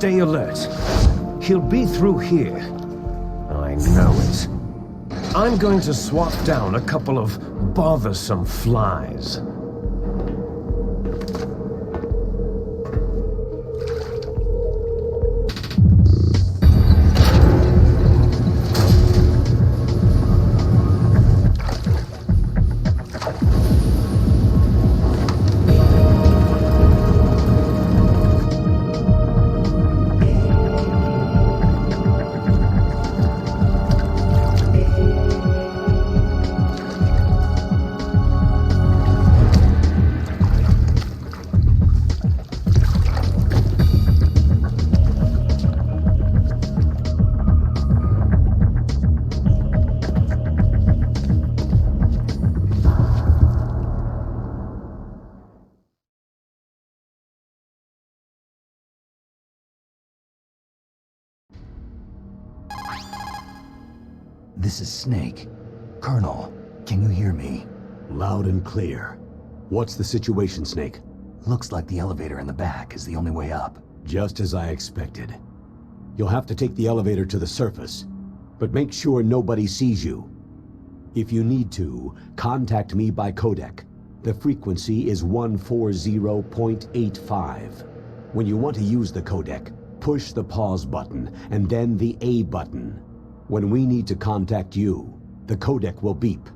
Stay alert. He'll be through here. I know it. I'm going to swat down a couple of bothersome flies. This is Snake. Colonel, can you hear me? Loud and clear. What's the situation, Snake? Looks like the elevator in the back is the only way up. Just as I expected. You'll have to take the elevator to the surface, but make sure nobody sees you. If you need to, contact me by codec. The frequency is 140.85. When you want to use the codec, push the pause button and then the A button. When we need to contact you, the codec will beep.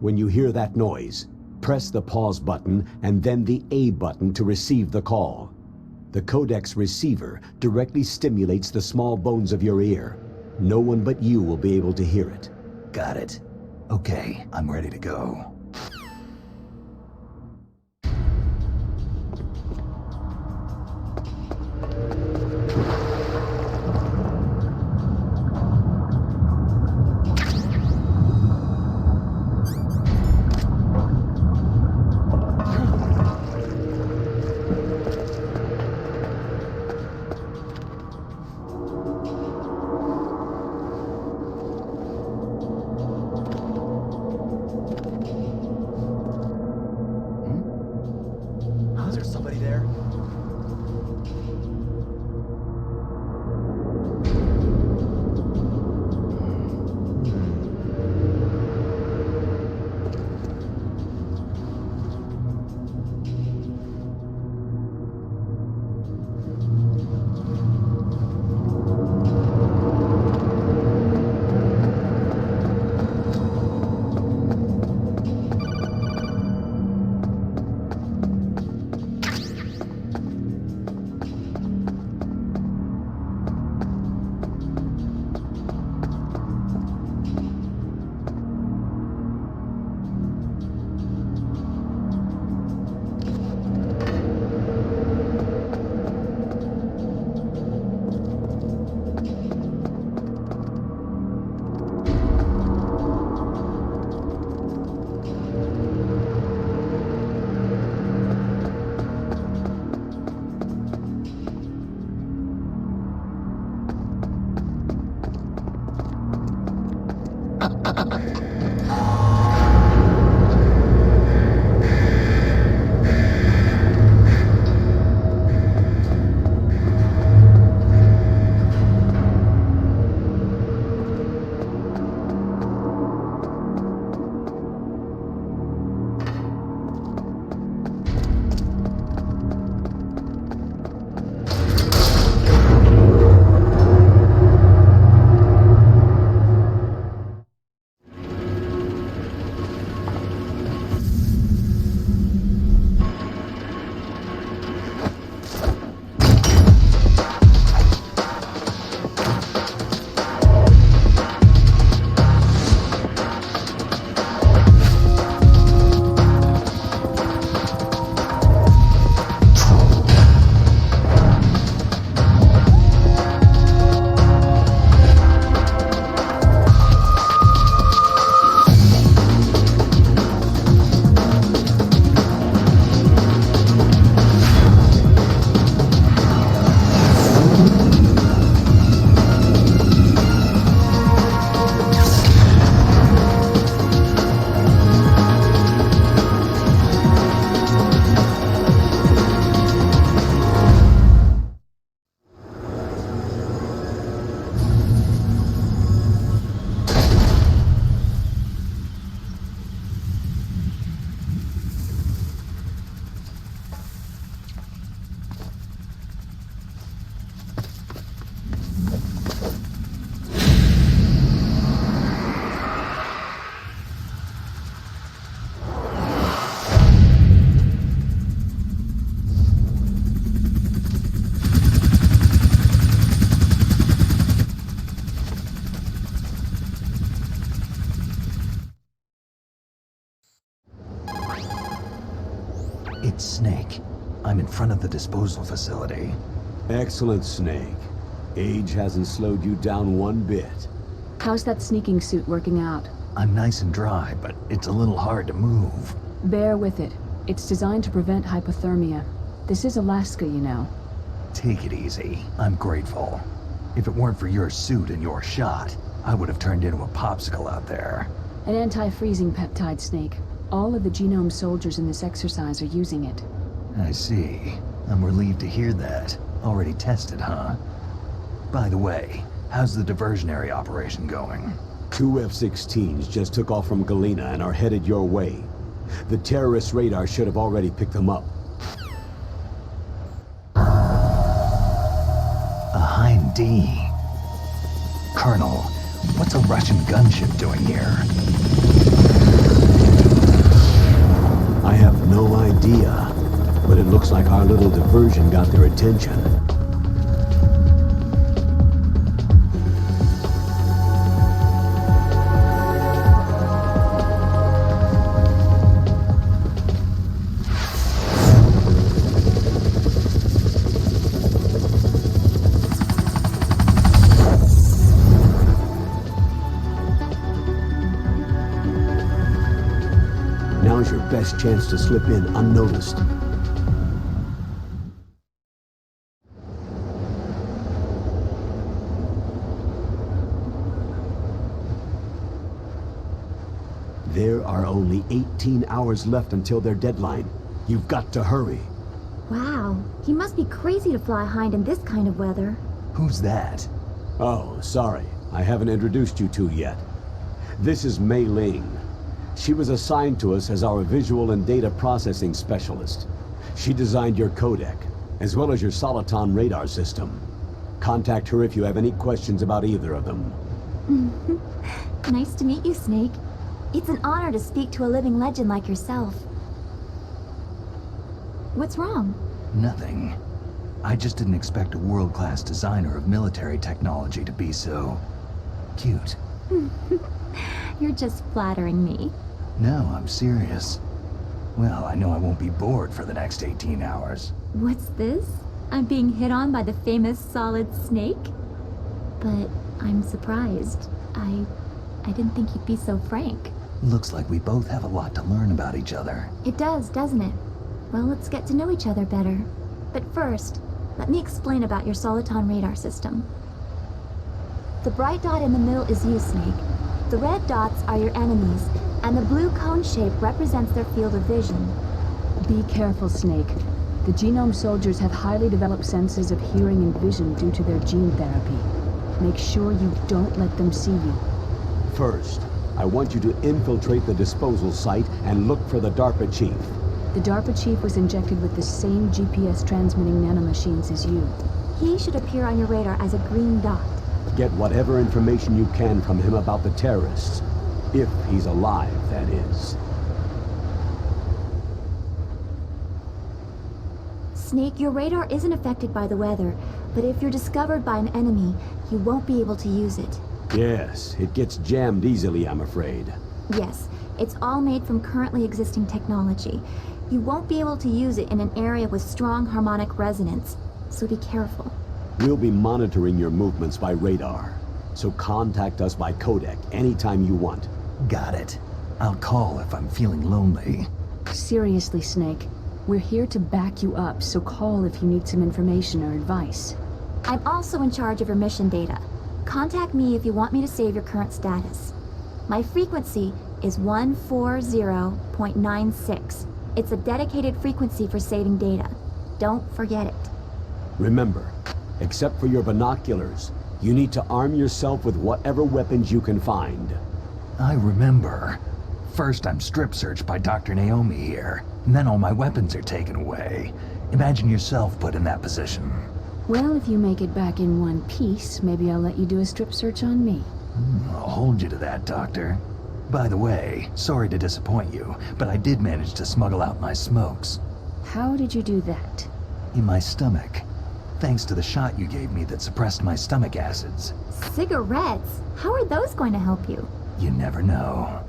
When you hear that noise, press the pause button and then the A button to receive the call. The codec's receiver directly stimulates the small bones of your ear. No one but you will be able to hear it. Got it. Okay, I'm ready to go. It's Snake. I'm in front of the disposal facility. Excellent, Snake. Age hasn't slowed you down one bit. How's that sneaking suit working out? I'm nice and dry, but it's a little hard to move. Bear with it. It's designed to prevent hypothermia. This is Alaska, you know. Take it easy. I'm grateful. If it weren't for your suit and your shot, I would have turned into a popsicle out there. An anti-freezing peptide, Snake. All of the genome soldiers in this exercise are using it. I see. I'm relieved to hear that. Already tested, huh? By the way, how's the diversionary operation going? 2 F-16s just took off from Galena and are headed your way. The terrorist radar should have already picked them up. A Hind D. Colonel, what's a Russian gunship doing here? I have no idea, but it looks like our little diversion got their attention. Now's your best chance to slip in unnoticed. There are only 18 hours left until their deadline. You've got to hurry. Wow, he must be crazy to fly Hind in this kind of weather. Who's that? Oh, sorry. I haven't introduced you two yet. This is Mei Ling. She was assigned to us as our visual and data processing specialist. She designed your codec, as well as your Soliton radar system. Contact her if you have any questions about either of them. Nice to meet you, Snake. It's an honor to speak to a living legend like yourself. What's wrong? Nothing. I just didn't expect a world-class designer of military technology to be so... cute. You're just flattering me. No, I'm serious. Well, I know I won't be bored for the next 18 hours. What's this? I'm being hit on by the famous Solid Snake? But I'm surprised. I didn't think you'd be so frank. Looks like we both have a lot to learn about each other. It does, doesn't it? Well, let's get to know each other better. But first, let me explain about your Soliton radar system. The bright dot in the middle is you, Snake. The red dots are your enemies, and the blue cone shape represents their field of vision. Be careful, Snake. The genome soldiers have highly developed senses of hearing and vision due to their gene therapy. Make sure you don't let them see you. First, I want you to infiltrate the disposal site and look for the DARPA chief. The DARPA chief was injected with the same GPS transmitting nanomachines as you. He should appear on your radar as a green dot. Get whatever information you can from him about the terrorists. If he's alive, that is. Snake, your radar isn't affected by the weather, but if you're discovered by an enemy, you won't be able to use it. Yes, it gets jammed easily, I'm afraid. Yes, it's all made from currently existing technology. You won't be able to use it in an area with strong harmonic resonance, so be careful. We'll be monitoring your movements by radar, so contact us by codec anytime you want. Got it. I'll call if I'm feeling lonely. Seriously, Snake. We're here to back you up, so call if you need some information or advice. I'm also in charge of your mission data. Contact me if you want me to save your current status. My frequency is 140.96. It's a dedicated frequency for saving data. Don't forget it. Remember, except for your binoculars, you need to arm yourself with whatever weapons you can find. I remember. First I'm strip searched by Dr. Naomi here, and then all my weapons are taken away. Imagine yourself put in that position. Well, if you make it back in one piece, maybe I'll let you do a strip search on me. I'll hold you to that, Doctor. By the way, sorry to disappoint you, but I did manage to smuggle out my smokes. How did you do that? In my stomach. Thanks to the shot you gave me that suppressed my stomach acids. Cigarettes? How are those going to help you? You never know.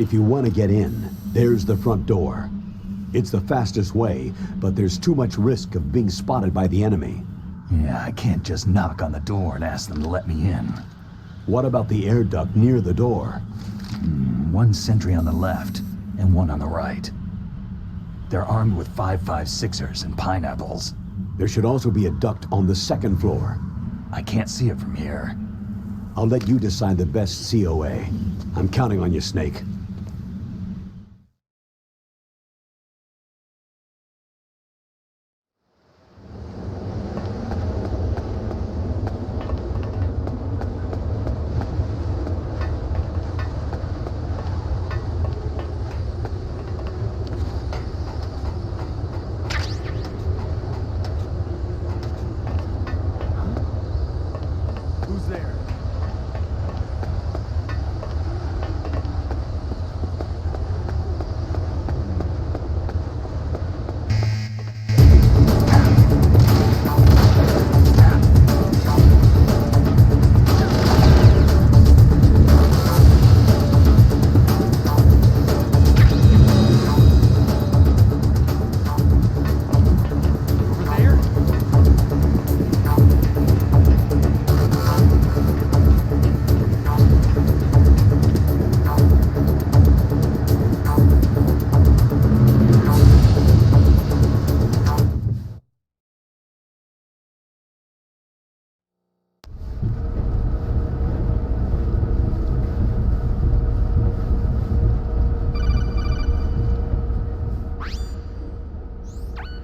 If you want to get in, there's the front door. It's the fastest way, but there's too much risk of being spotted by the enemy. Yeah, I can't just knock on the door and ask them to let me in. What about the air duct near the door? One sentry on the left, and one on the right. They're armed with 5.56ers and pineapples. There should also be a duct on the second floor. I can't see it from here. I'll let you decide the best COA. I'm counting on you, Snake. Who's there? Over there?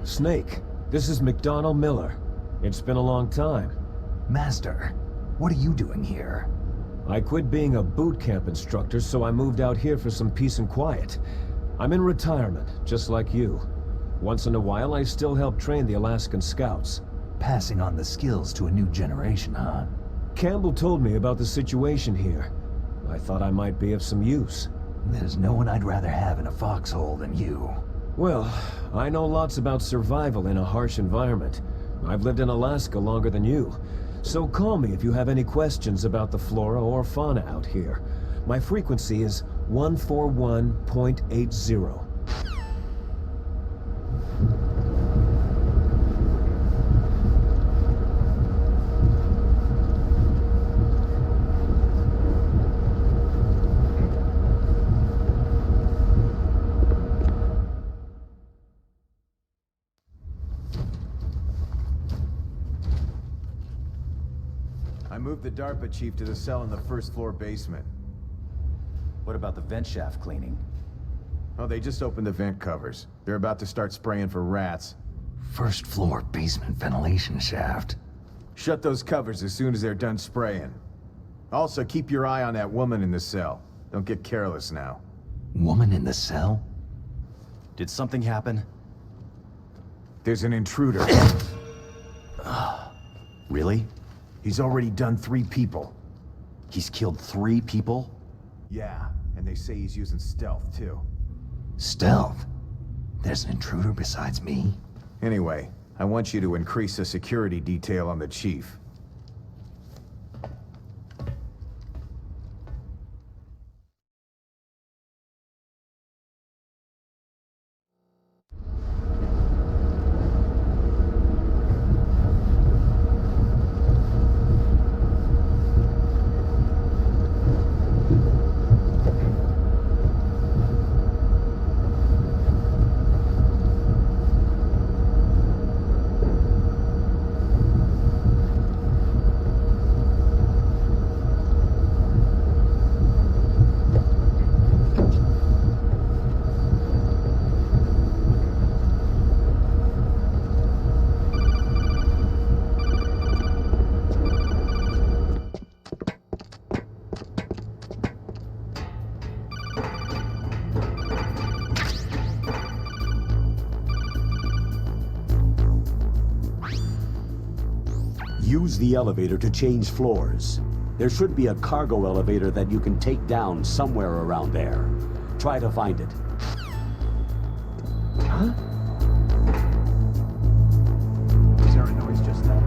Snake, this is McDonnell Miller. It's been a long time. Master, what are you doing here? I quit being a boot camp instructor, so I moved out here for some peace and quiet. I'm in retirement, just like you. Once in a while, I still help train the Alaskan Scouts. Passing on the skills to a new generation, huh? Campbell told me about the situation here. I thought I might be of some use. There's no one I'd rather have in a foxhole than you. Well, I know lots about survival in a harsh environment. I've lived in Alaska longer than you. So call me if you have any questions about the flora or fauna out here. My frequency is 141.80. I moved the DARPA chief to the cell in the first floor basement. What about the vent shaft cleaning? Oh, they just opened the vent covers. They're about to start spraying for rats. First floor basement ventilation shaft. Shut those covers as soon as they're done spraying. Also, keep your eye on that woman in the cell. Don't get careless now. Woman in the cell? Did something happen? There's an intruder. Really? He's already done 3 people. He's killed 3 people? Yeah, and they say he's using stealth, too. Stealth? There's an intruder besides me? Anyway, I want you to increase the security detail on the chief. Use the elevator to change floors. There should be a cargo elevator that you can take down somewhere around there. Try to find it. Huh? Is there a noise just now?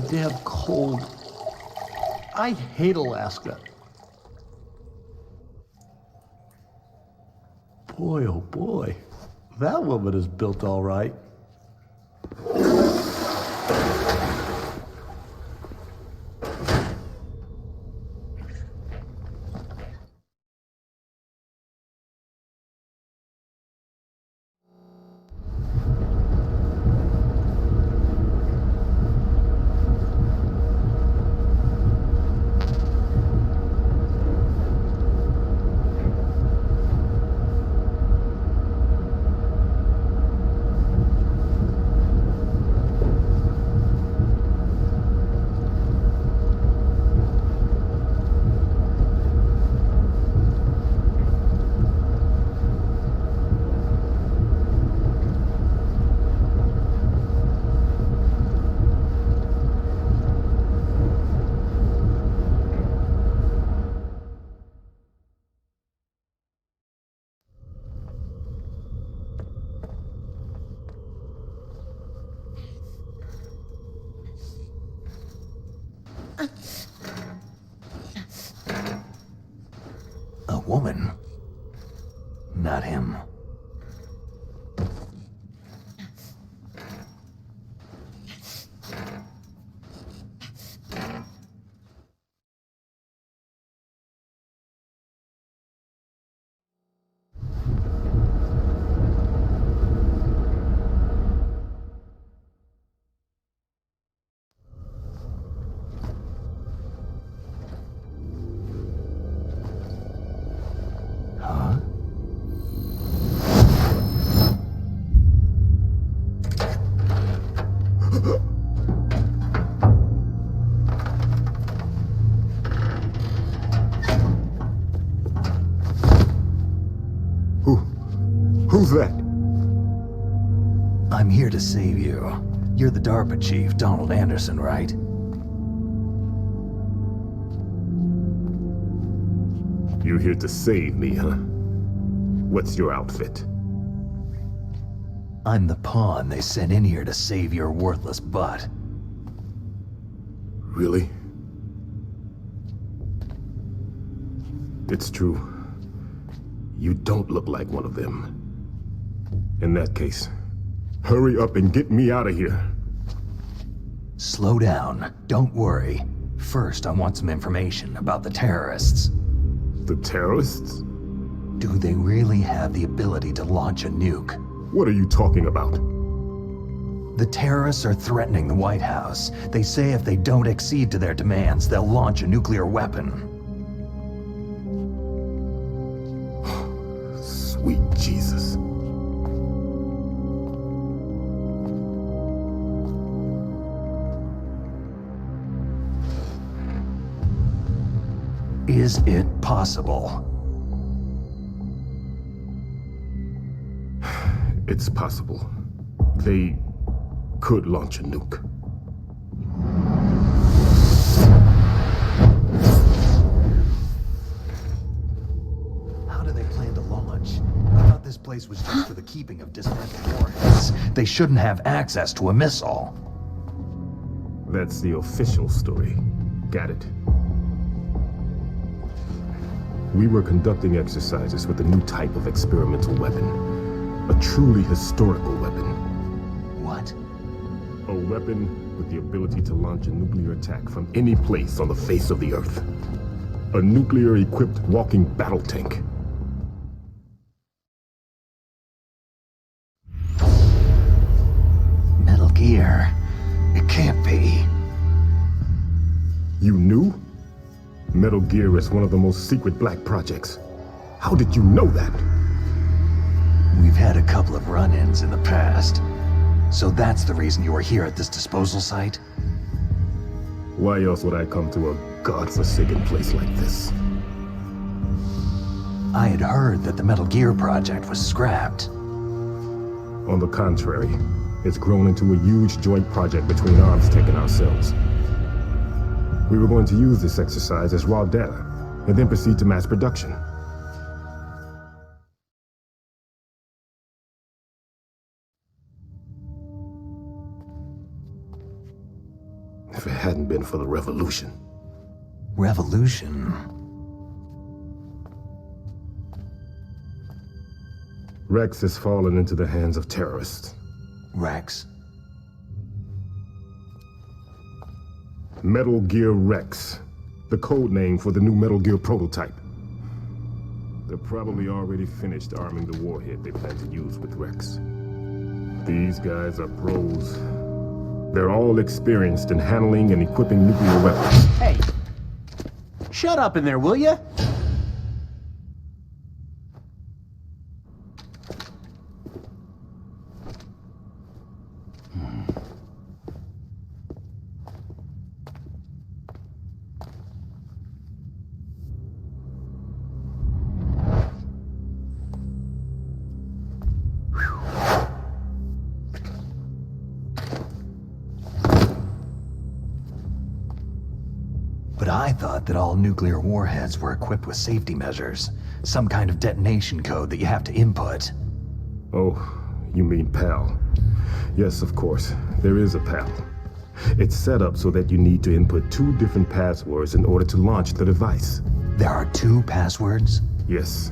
damn cold. I hate Alaska. Boy, oh boy. That woman is built all right. A woman. Not him. Huh? Who's that? I'm here to save you. You're the DARPA chief, Donald Anderson, right? You're here to save me, huh? What's your outfit? I'm the pawn they sent in here to save your worthless butt. Really? It's true. You don't look like one of them. In that case, hurry up and get me out of here. Slow down. Don't worry. First, I want some information about the terrorists. The terrorists? Do they really have the ability to launch a nuke? What are you talking about? The terrorists are threatening the White House. They say if they don't accede to their demands, they'll launch a nuclear weapon. Sweet Jesus. Is it possible? It's possible. They could launch a nuke. How do they plan to launch? I thought this place was just for the keeping of dismantled warheads. They shouldn't have access to a missile. That's the official story. Got it. We were conducting exercises with a new type of experimental weapon. A truly historical weapon. What? A weapon with the ability to launch a nuclear attack from any place on the face of the Earth. A nuclear-equipped walking battle tank. Metal Gear. It can't be. You knew? Metal Gear is one of the most secret black projects. How did you know that? We've had a couple of run-ins in the past. So that's the reason you were here at this disposal site? Why else would I come to a godforsaken place like this? I had heard that the Metal Gear project was scrapped. On the contrary, it's grown into a huge joint project between Arms Tech and ourselves. We were going to use this exercise as raw data, and then proceed to mass production. If it hadn't been for the revolution. Revolution? Rex has fallen into the hands of terrorists. Rex? Metal Gear Rex, the code name for the new Metal Gear prototype. They're probably already finished arming the warhead they plan to use with Rex. These guys are pros. They're all experienced in handling and equipping nuclear weapons. Hey! Shut up in there, will ya? But I thought that all nuclear warheads were equipped with safety measures. Some kind of detonation code that you have to input. Oh, you mean PAL. Yes, of course. There is a PAL. It's set up so that you need to input 2 different passwords in order to launch the device. There are 2 passwords? Yes.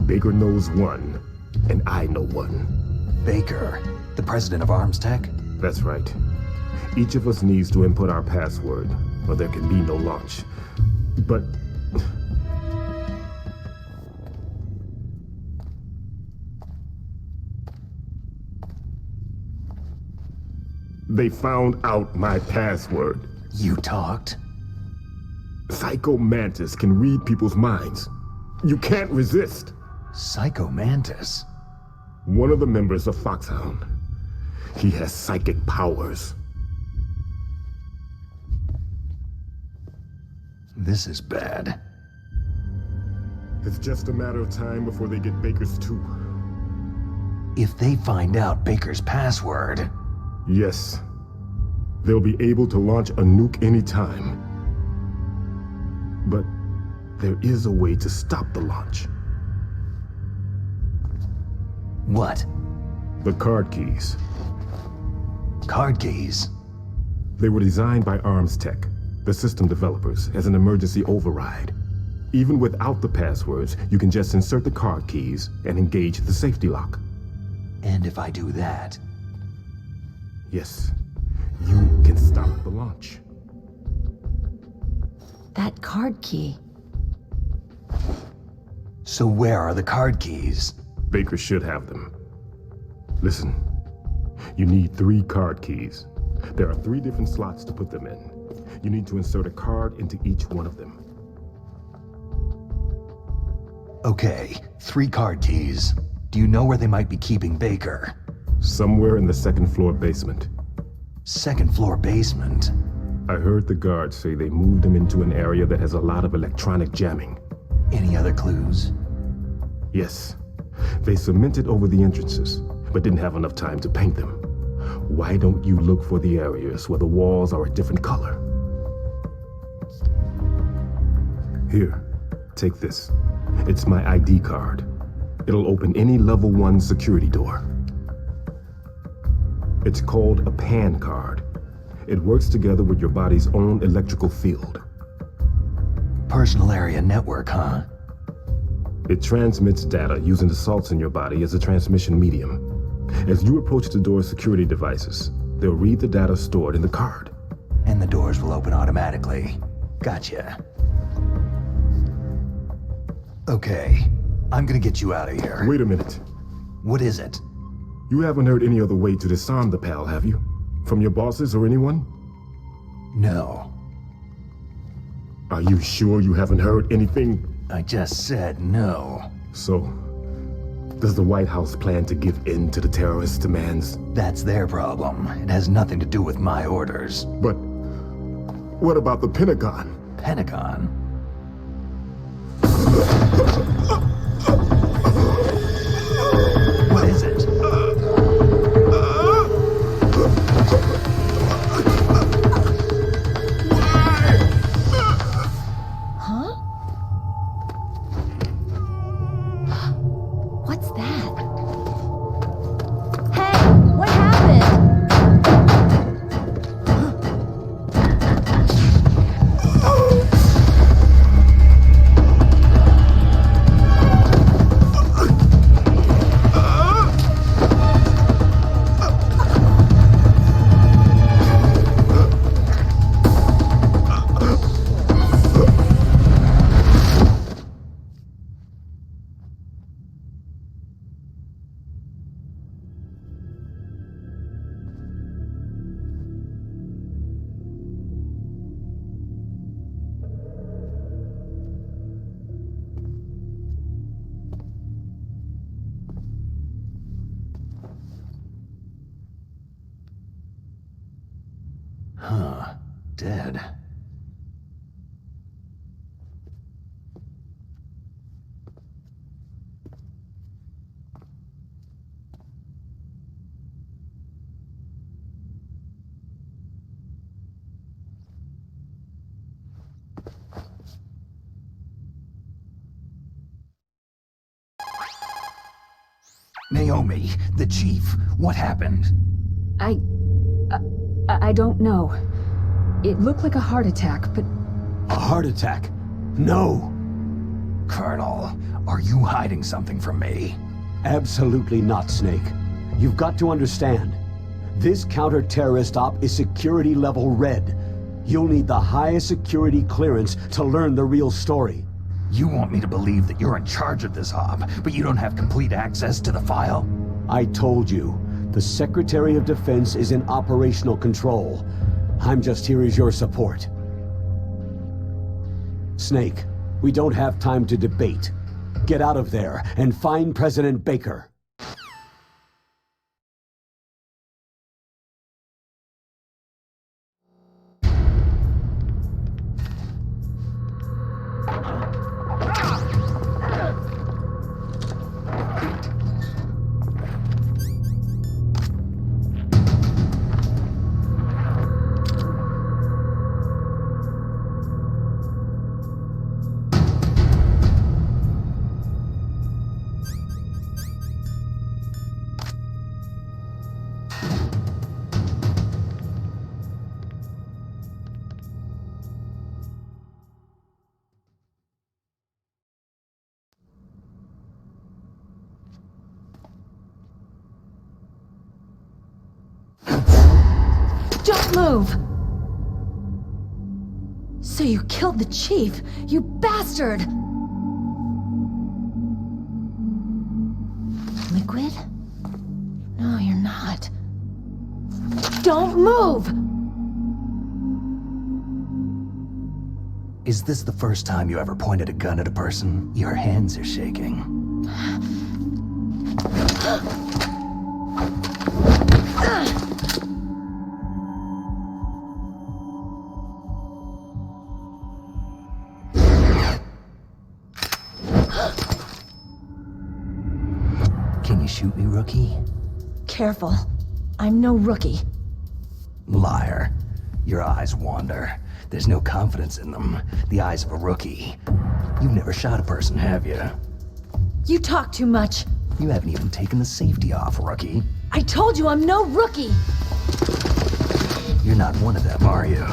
Baker knows one, and I know one. Baker, the president of Arms Tech? That's right. Each of us needs to input our password, or there can be no launch. But... they found out my password. You talked? Psycho Mantis can read people's minds. You can't resist. Psycho Mantis? One of the members of Foxhound. He has psychic powers. This is bad. It's just a matter of time before they get Baker's too. If they find out Baker's password... Yes. They'll be able to launch a nuke anytime. But there is a way to stop the launch. What? The card keys. Card keys? They were designed by Arms Tech, the system developers, as an emergency override. Even without the passwords, you can just insert the card keys and engage the safety lock. And if I do that... Yes, you can stop the launch. That card key. So where are the card keys? Baker should have them. Listen, you need 3 card keys. There are 3 different slots to put them in. You need to insert a card into each one of them. Okay, 3 card keys. Do you know where they might be keeping Baker? Somewhere in the 2nd floor basement. 2nd floor basement? I heard the guards say they moved him into an area that has a lot of electronic jamming. Any other clues? Yes. They cemented over the entrances, but didn't have enough time to paint them. Why don't you look for the areas where the walls are a different color? Here, take this. It's my ID card. It'll open any level 1 security door. It's called a PAN card. It works together with your body's own electrical field. Personal area network, huh? It transmits data using the salts in your body as a transmission medium. As you approach the door's security devices, they'll read the data stored in the card. And the doors will open automatically. Gotcha. Okay, I'm gonna get you out of here. Wait a minute. What is it? You haven't heard any other way to disarm the PAL, have you? From your bosses or anyone? No. Are you sure you haven't heard anything? I just said no. So, does the White House plan to give in to the terrorists' demands? That's their problem. It has nothing to do with my orders. But what about the Pentagon? Pentagon? What is it? Huh? What's that? Hey, what happened? did. Naomi, the chief, what happened? I don't know. It looked like a heart attack, but... A heart attack? No! Colonel, are you hiding something from me? Absolutely not, Snake. You've got to understand. This counter-terrorist op is security level red. You'll need the highest security clearance to learn the real story. You want me to believe that you're in charge of this op, but you don't have complete access to the file? I told you, the Secretary of Defense is in operational control. I'm just here as your support. Snake, we don't have time to debate. Get out of there and find President Baker. Don't move! So you killed the chief, you bastard! Liquid? No, you're not. Don't move! Is this the first time you ever pointed a gun at a person? Your hands are shaking. Can you shoot me, rookie? Careful. I'm no rookie. Liar. Your eyes wander. There's no confidence in them. The eyes of a rookie. You've never shot a person, have you? You talk too much. You haven't even taken the safety off, rookie. I told you I'm no rookie! You're not one of them, are you?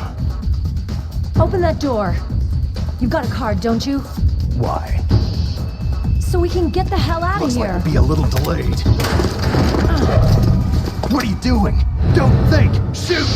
Open that door. You've got a card, don't you? Why? So we can get the hell out of Looks here. like we'll be a little delayed. What are you doing? Don't think! Shoot!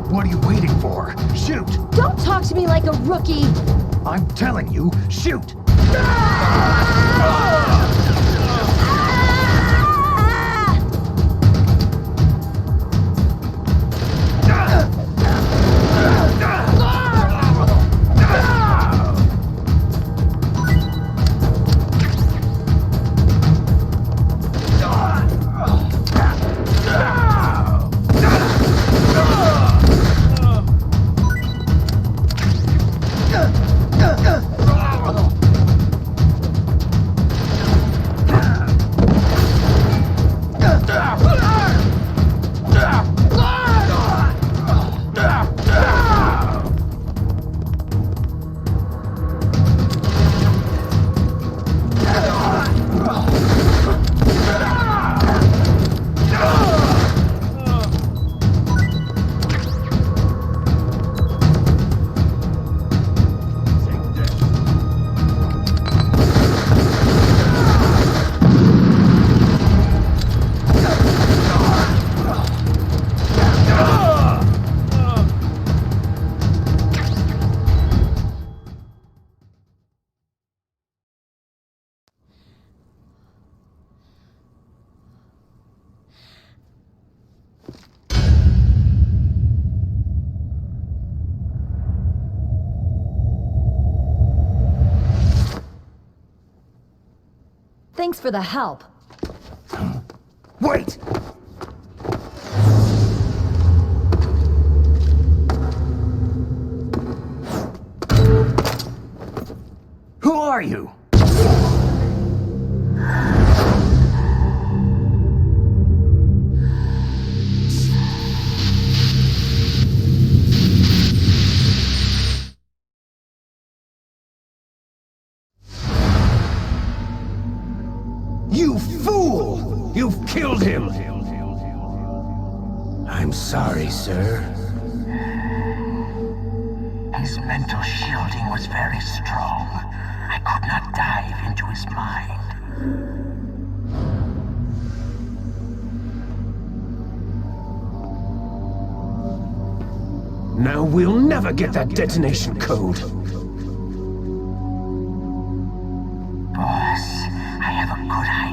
What are you waiting for? Shoot! Don't talk to me like a rookie! I'm telling you, shoot! Thanks for the help. Wait! Who are you? You fool! You've killed him! I'm sorry, sir. His mental shielding was very strong. I could not dive into his mind. Now we'll never get that detonation code. Boss, I have a good idea.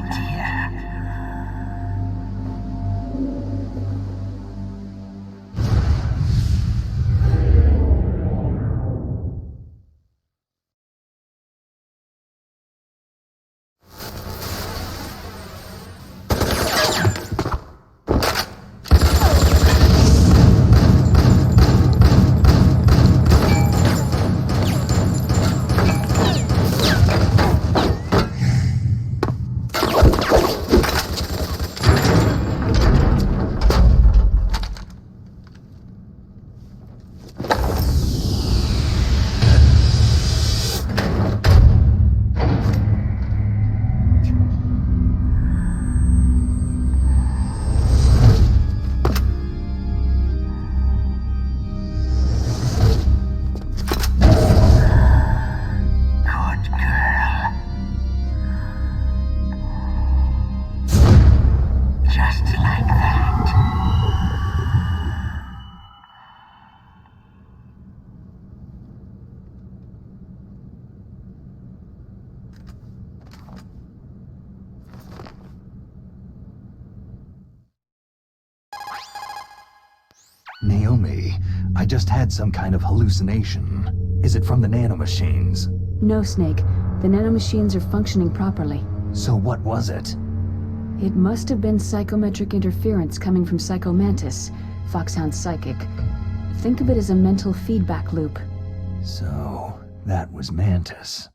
Naomi, I just had some kind of hallucination. Is it from the nanomachines? No, Snake. The nanomachines are functioning properly. So what was it? It must have been psychometric interference coming from Psycho Mantis, Foxhound's psychic. Think of it as a mental feedback loop. So, that was Mantis.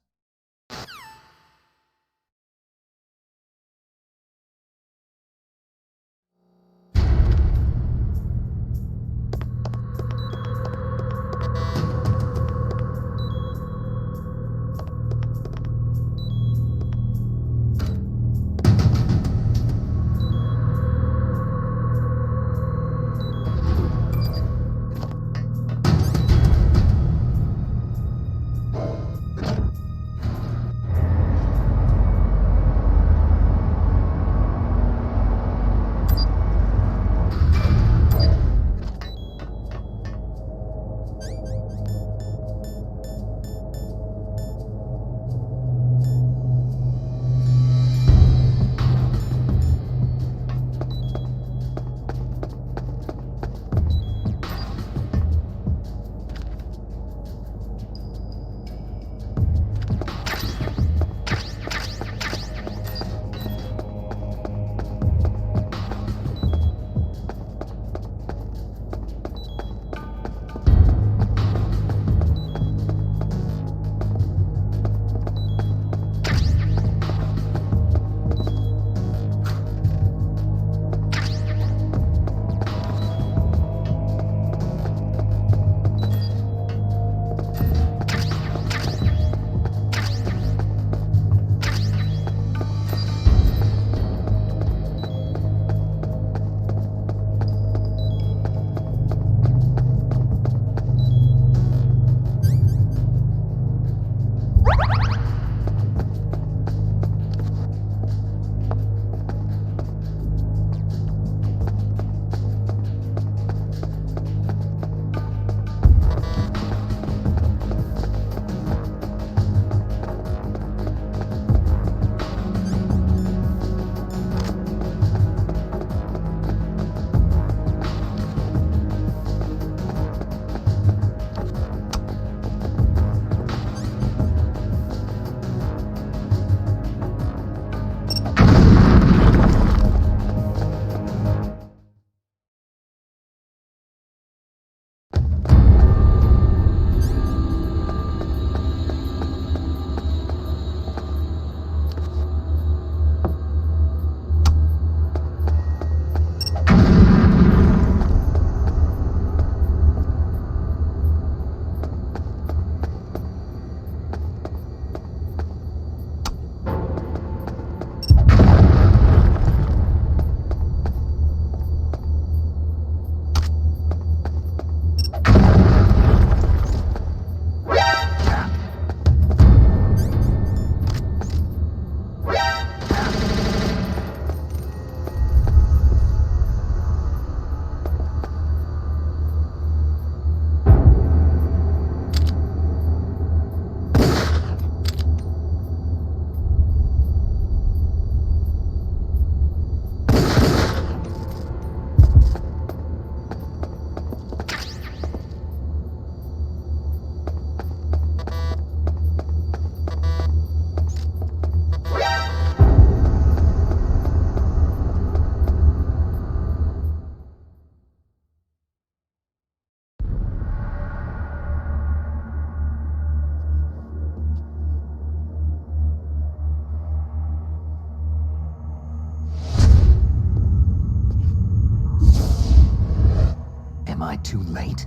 too late?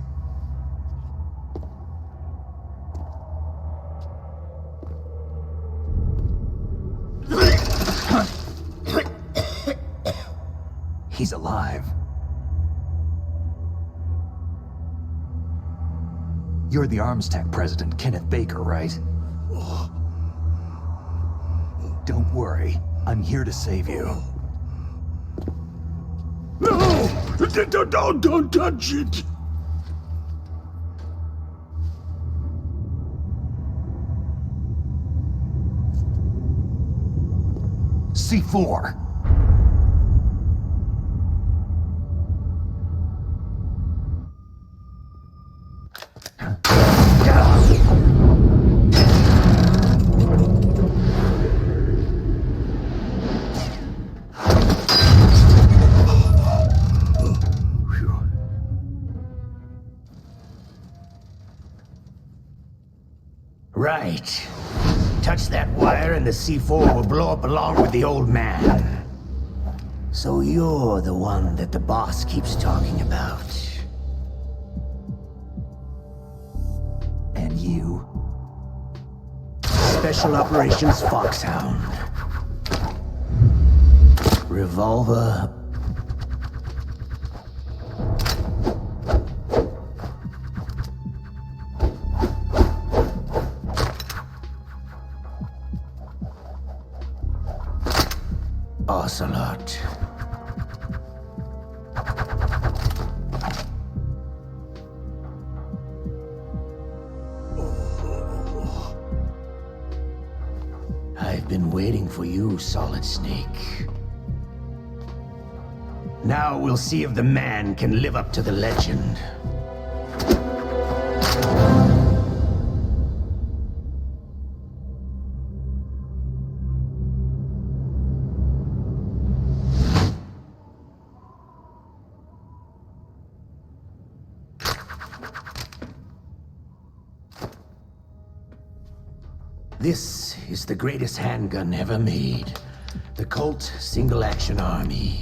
He's alive. You're the Arms Tech president, Kenneth Baker, right? Don't worry. I'm here to save you. No! Don't touch it! C4. Right. Touch that wire and the C4 will blow up along with the old man. So you're the one that the boss keeps talking about. And you? Special Operations Foxhound. Revolver. Ocelot. I've been waiting for you, Solid Snake. Now we'll see if the man can live up to the legend. This is the greatest handgun ever made. The Colt Single Action Army.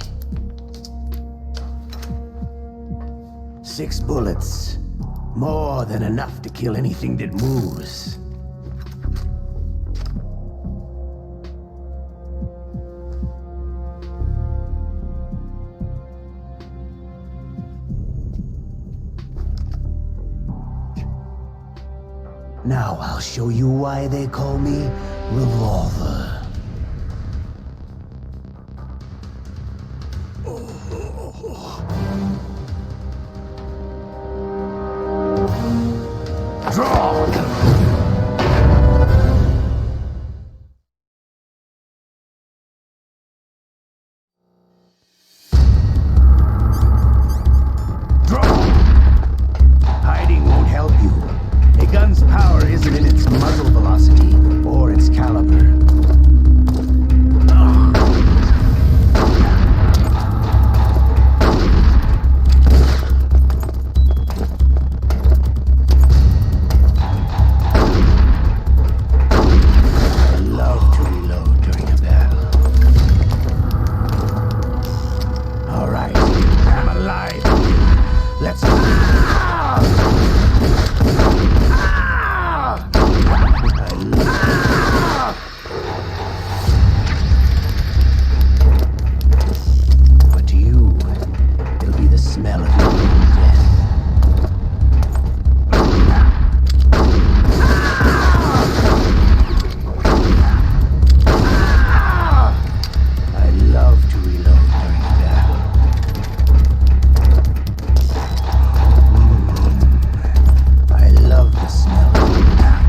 6 bullets. More than enough to kill anything that moves. Now I'll show you why they call me Revolver. Draw! Hiding won't help you. A gun's power isn't in its muzzle velocity or its caliber. I love to reload during a battle. All right, I'm alive. Let's go. But to you, it'll be the smell of your own death. I love to reload during a battle. I love the smell of your death.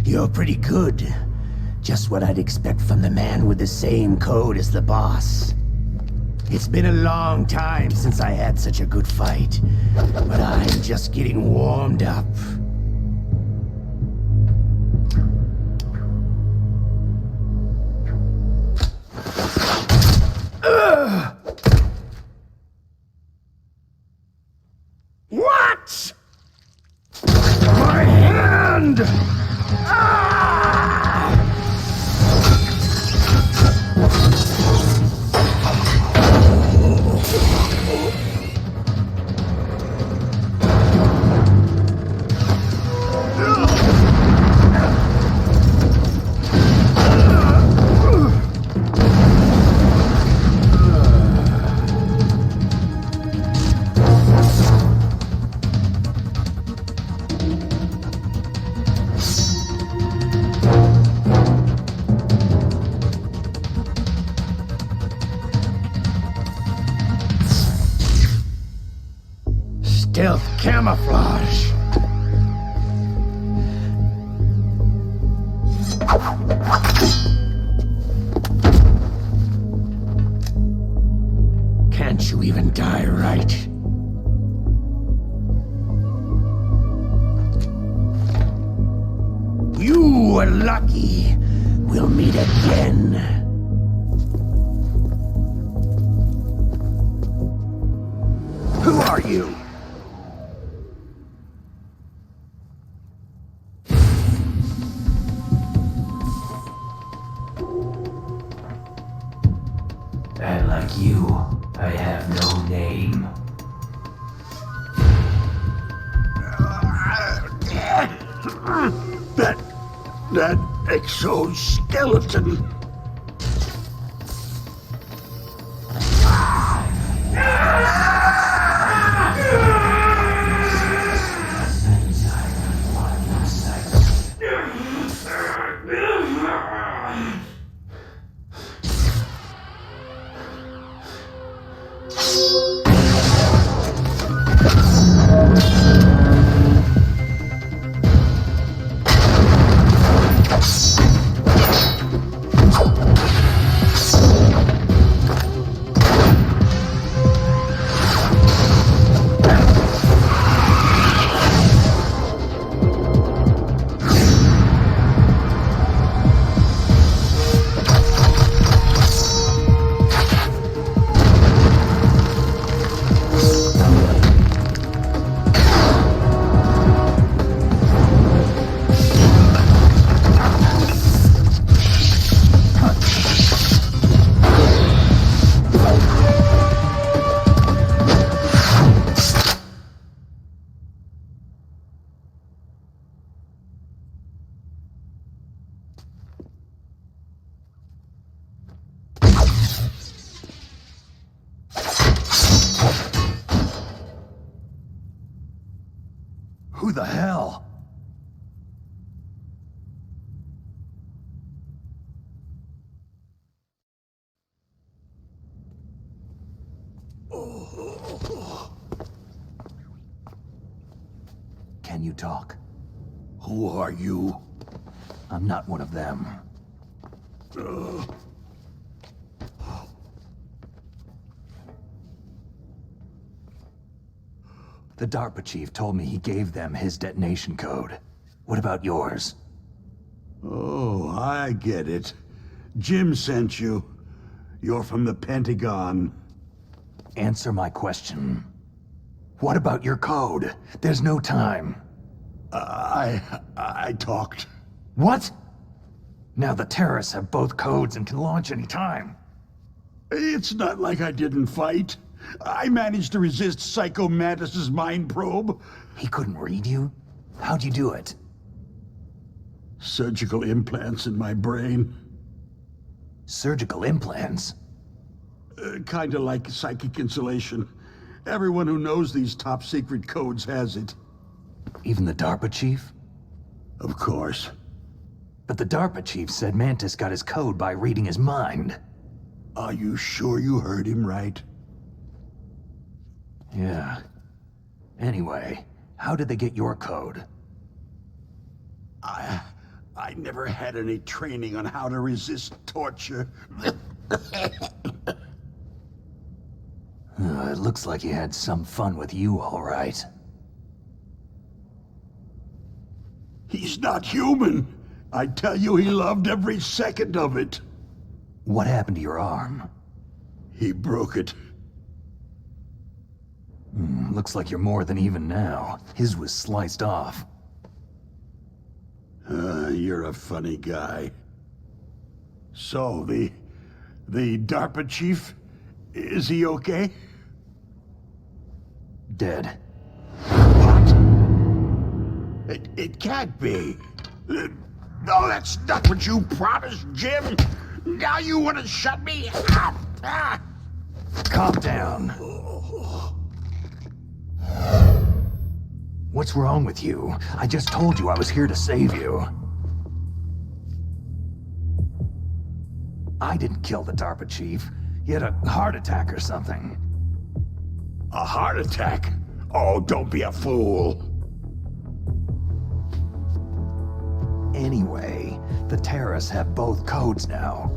You're pretty good. Just what I'd expect from the man with the same code as the boss. It's been a long time since I had such a good fight, but I'm just getting warmed up. What? My hand! Stealth camouflage. Can't you even die right? You were lucky. We'll meet again. Who are you? And like you, I have no name. That exoskeleton. Who the hell? Can you talk? Who are you? I'm not one of them. The DARPA chief told me he gave them his detonation code. What about yours? Oh, I get it. Jim sent you. You're from the Pentagon. Answer my question. What about your code? There's no time. I talked. What? Now the terrorists have both codes and can launch any time. It's not like I didn't fight. I managed to resist Psycho Mantis's mind probe. He couldn't read you? How'd you do it? Surgical implants in my brain. Surgical implants? Kinda like psychic insulation. Everyone who knows these top secret codes has it. Even the DARPA chief? Of course. But the DARPA chief said Mantis got his code by reading his mind. Are you sure you heard him right? Yeah. Anyway, how did they get your code? I never had any training on how to resist torture. It looks like he had some fun with you, all right. He's not human. I tell you, he loved every second of it. What happened to your arm? He broke it. Looks like you're more than even now. His was sliced off. You're a funny guy. So, the DARPA chief, is he okay? Dead. What? It can't be. No, that's not what you promised, Jim. Now you want to shut me up. Calm down. What's wrong with you? I just told you I was here to save you. I didn't kill the DARPA chief. He had a heart attack or something. A heart attack? Oh, don't be a fool. Anyway, the terrorists have both codes now.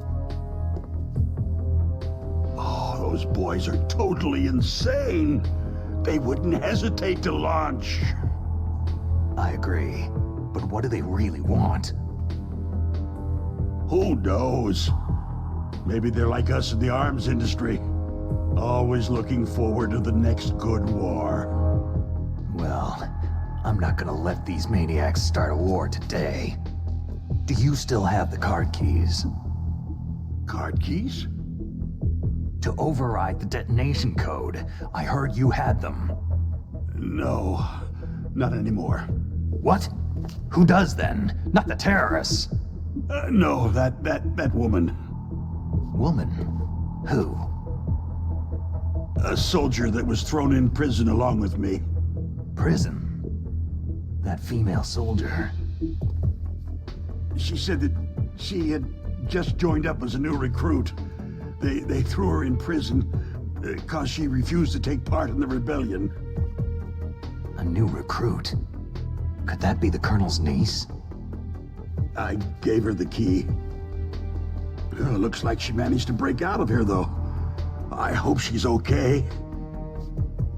Oh, those boys are totally insane. They wouldn't hesitate to launch. I agree. But what do they really want? Who knows? Maybe they're like us in the arms industry. Always looking forward to the next good war. Well, I'm not gonna let these maniacs start a war today. Do you still have the card keys? Card keys? To override the detonation code. I heard you had them. No, not anymore. What? Who does then? Not the terrorists. No, that woman. Woman? Who? A soldier that was thrown in prison along with me. Prison? That female soldier. She said that she had just joined up as a new recruit. They threw her in prison because she refused to take part in the rebellion. A new recruit? Could that be the Colonel's niece? I gave her the key. Looks like she managed to break out of here, though. I hope she's okay.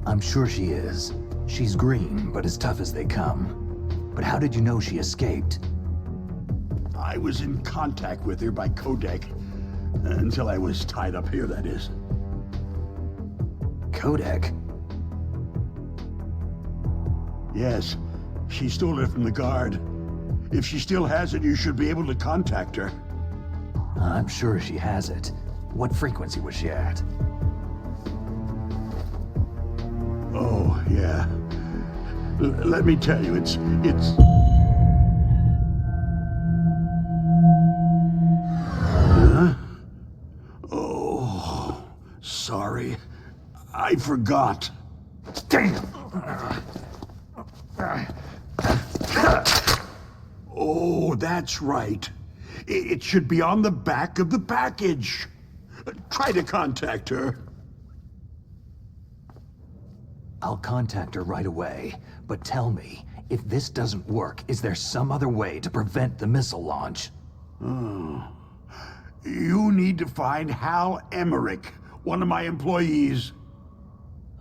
I'm sure she is. She's green, but as tough as they come. But how did you know she escaped? I was in contact with her by codec. Until I was tied up here, that is. Codec? Yes. She stole it from the guard. If she still has it, you should be able to contact her. I'm sure she has it. What frequency was she at? Oh, yeah. Let me tell you, it's... Huh? Oh, sorry. I forgot. Damn! Oh, that's right. It should be on the back of the package. Try to contact her. I'll contact her right away, but tell me, if this doesn't work, is there some other way to prevent the missile launch? Oh. You need to find Hal Emmerich, one of my employees.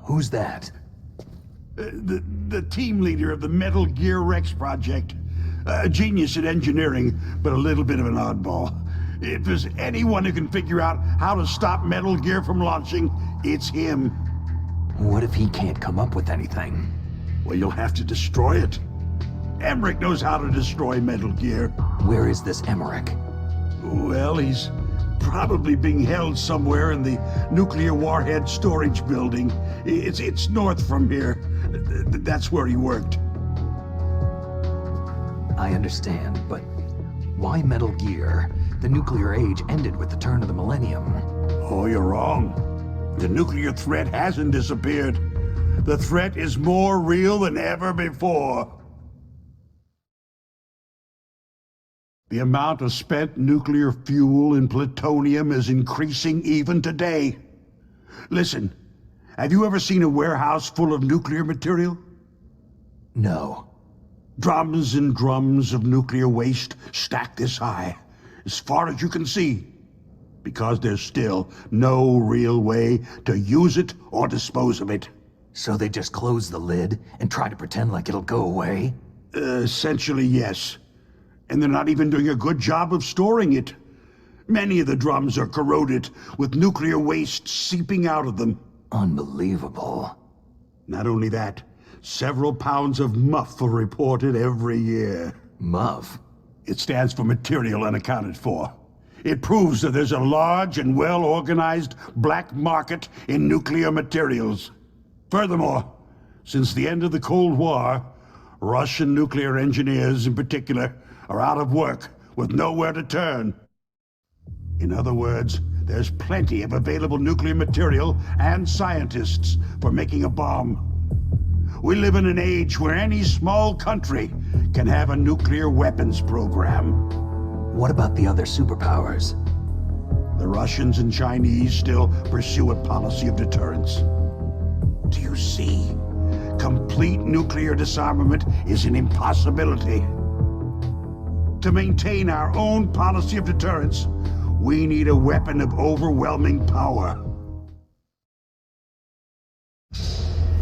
Who's that? The team leader of the Metal Gear Rex project. A genius at engineering, but a little bit of an oddball. If there's anyone who can figure out how to stop Metal Gear from launching, it's him. What if he can't come up with anything? Well, you'll have to destroy it. Emmerich knows how to destroy Metal Gear. Where is this Emmerich? Well, he's probably being held somewhere in the nuclear warhead storage building. It's north from here. That's where he worked. I understand, but why Metal Gear? The nuclear age ended with the turn of the millennium. Oh, you're wrong. The nuclear threat hasn't disappeared. The threat is more real than ever before. The amount of spent nuclear fuel and plutonium is increasing even today. Listen, have you ever seen a warehouse full of nuclear material? No. Drums and drums of nuclear waste stacked this high, as far as you can see. Because there's still no real way to use it or dispose of it. So they just close the lid and try to pretend like it'll go away? Essentially, yes. And they're not even doing a good job of storing it. Many of the drums are corroded, with nuclear waste seeping out of them. Unbelievable. Not only that, several pounds of muff are reported every year. Muff? It stands for material unaccounted for. It proves that there's a large and well-organized black market in nuclear materials. Furthermore, since the end of the Cold War, Russian nuclear engineers in particular are out of work with nowhere to turn. In other words, there's plenty of available nuclear material and scientists for making a bomb. We live in an age where any small country can have a nuclear weapons program. What about the other superpowers? The Russians and Chinese still pursue a policy of deterrence. Do you see? Complete nuclear disarmament is an impossibility. To maintain our own policy of deterrence, we need a weapon of overwhelming power.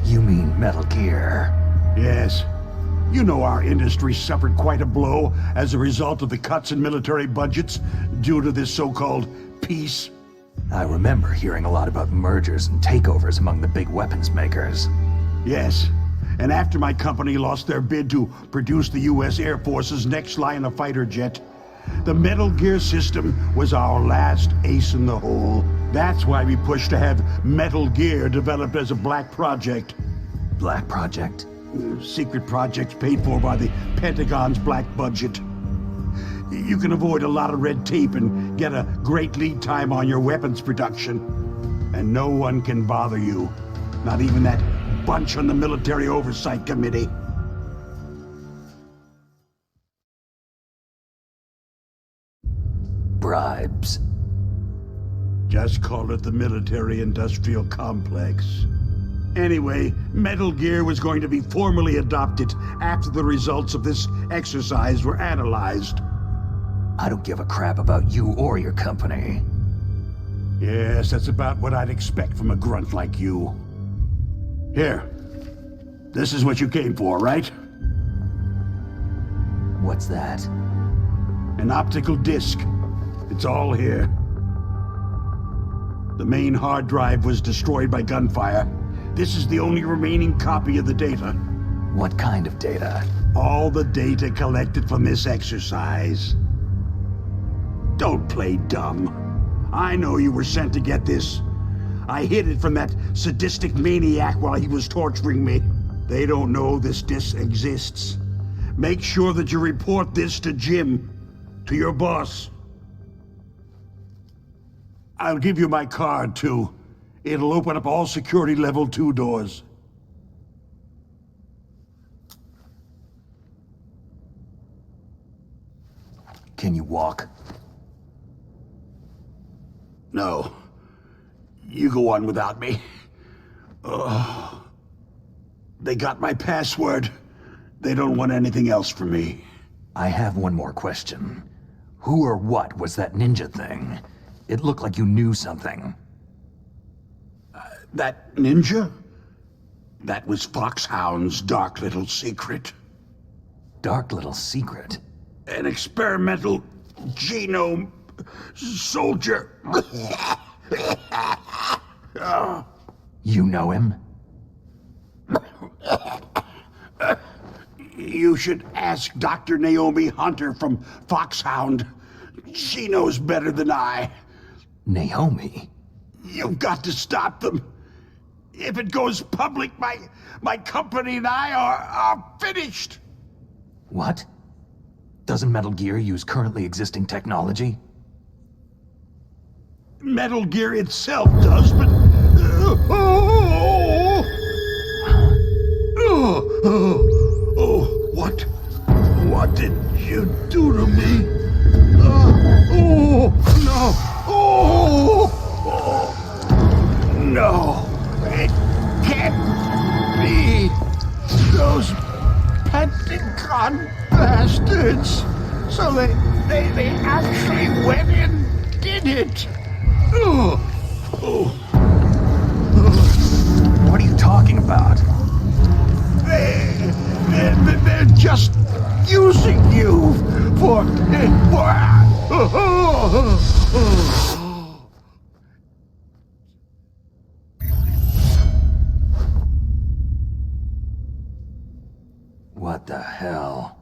You mean Metal Gear? Yes. You know our industry suffered quite a blow as a result of the cuts in military budgets due to this so-called peace. I remember hearing a lot about mergers and takeovers among the big weapons makers. Yes. And after my company lost their bid to produce the U.S. Air Force's next line of fighter jet, the Metal Gear system was our last ace in the hole. That's why we pushed to have Metal Gear developed as a black project. Black project? Secret projects paid for by the Pentagon's black budget. You can avoid a lot of red tape and get a great lead time on your weapons production. And no one can bother you. Not even that bunch on the Military Oversight Committee. Bribes. Just call it the military-industrial complex. Anyway, Metal Gear was going to be formally adopted after the results of this exercise were analyzed. I don't give a crap about you or your company. Yes, that's about what I'd expect from a grunt like you. Here. This is what you came for, right? What's that? An optical disc. It's all here. The main hard drive was destroyed by gunfire. This is the only remaining copy of the data. What kind of data? All the data collected from this exercise. Don't play dumb. I know you were sent to get this. I hid it from that sadistic maniac while he was torturing me. They don't know this disc exists. Make sure that you report this to Jim, to your boss. I'll give you my card, too. It'll open up all security level 2 doors. Can you walk? No. You go on without me. They got my password. They don't want anything else from me. I have one more question. Who or what was that ninja thing? It looked like you knew something. That ninja? That was Foxhound's dark little secret. Dark little secret? An experimental genome soldier. You know him? You should ask Dr. Naomi Hunter from Foxhound. She knows better than I. Naomi? You've got to stop them. If it goes public, my company and I are finished. What? Doesn't Metal Gear use currently existing technology? Metal Gear itself does, but... What did you do to me? No, it can't be. Those Pentagon bastards. So they actually went and did it. What are you talking about? They're just using you for... What the hell?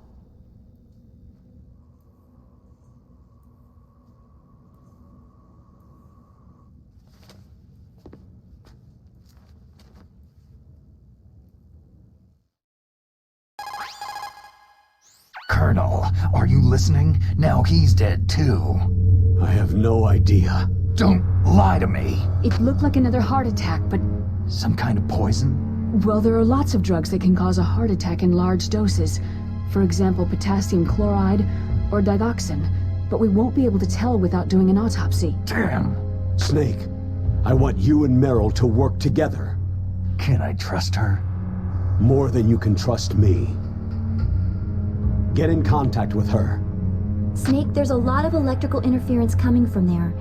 Colonel, are you listening? Now he's dead too. I have no idea. Don't lie to me. It looked like another heart attack, but... Some kind of poison? Well, there are lots of drugs that can cause a heart attack in large doses. For example, potassium chloride or digoxin. But we won't be able to tell without doing an autopsy. Damn. Snake, I want you and Meryl to work together. Can I trust her? More than you can trust me. Get in contact with her. Snake, there's a lot of electrical interference coming from there.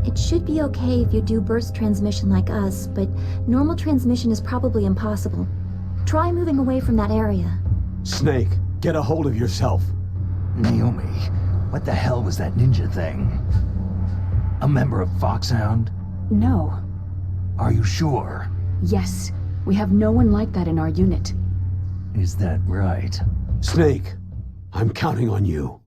It should be okay if you do burst transmission like us, but normal transmission is probably impossible. Try moving away from that area. Snake, get a hold of yourself. Naomi, what the hell was that ninja thing? A member of Foxhound? No. Are you sure? Yes. We have no one like that in our unit. Is that right? Snake, I'm counting on you.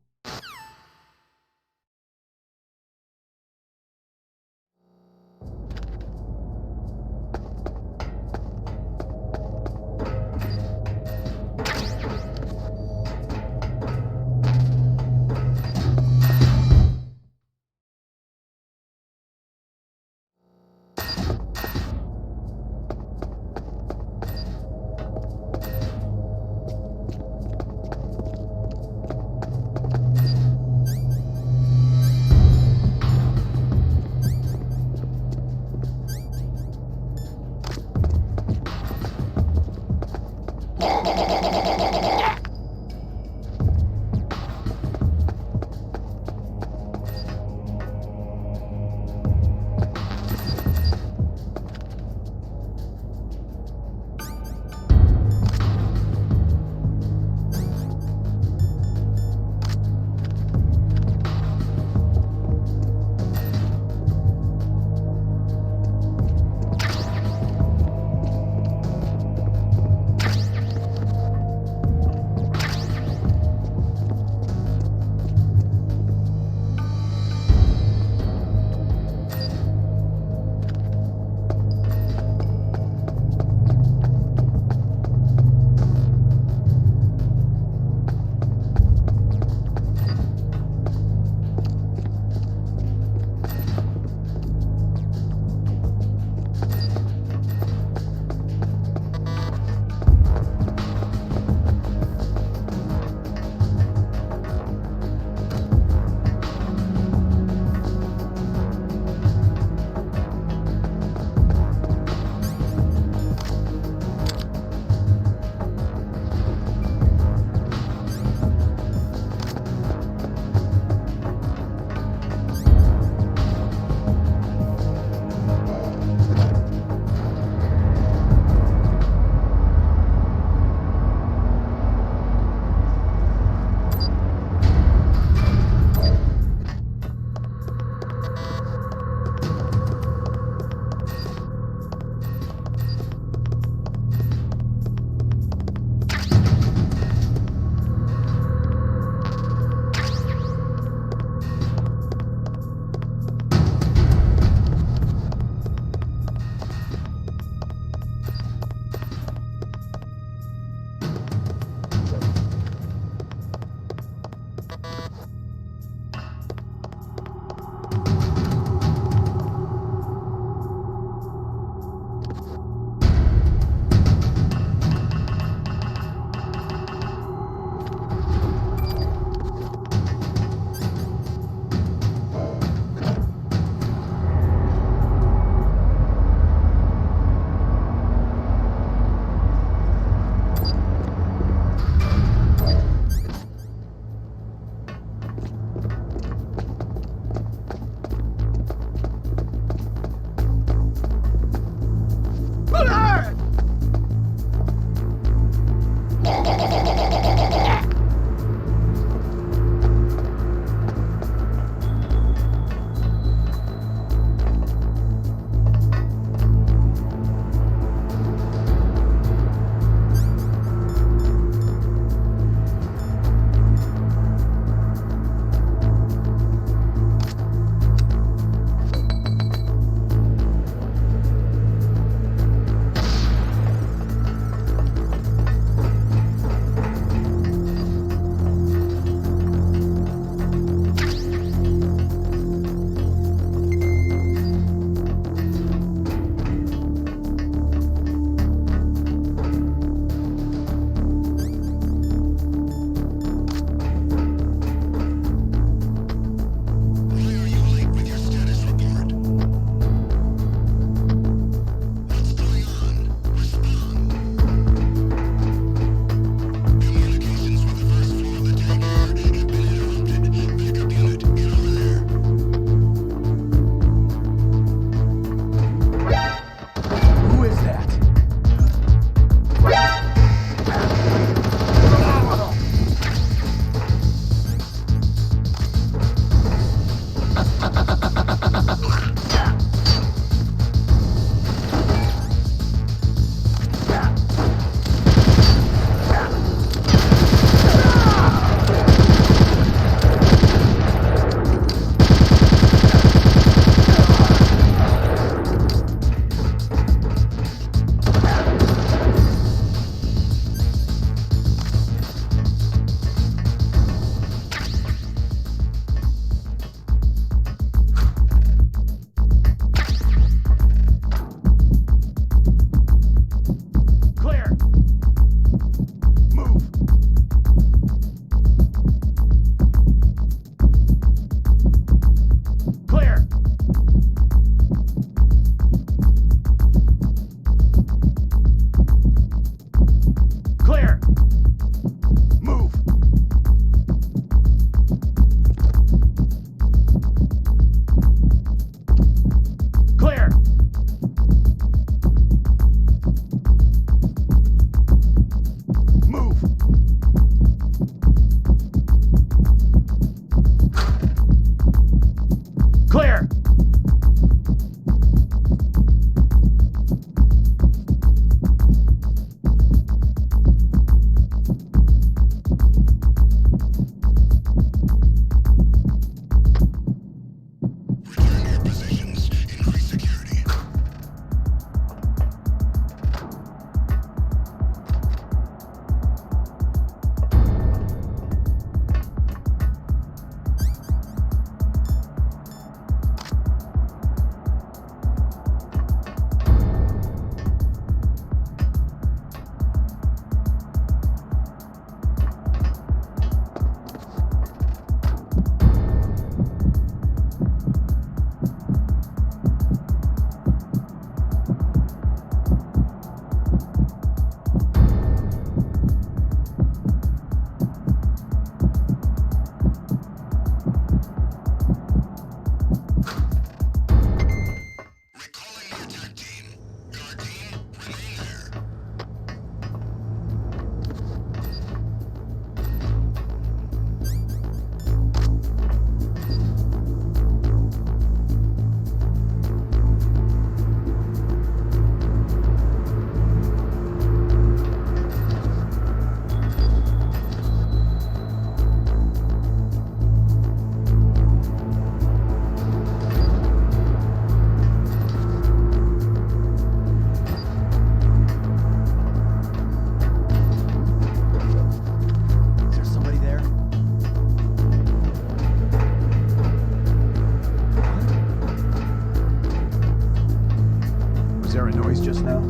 noise just now?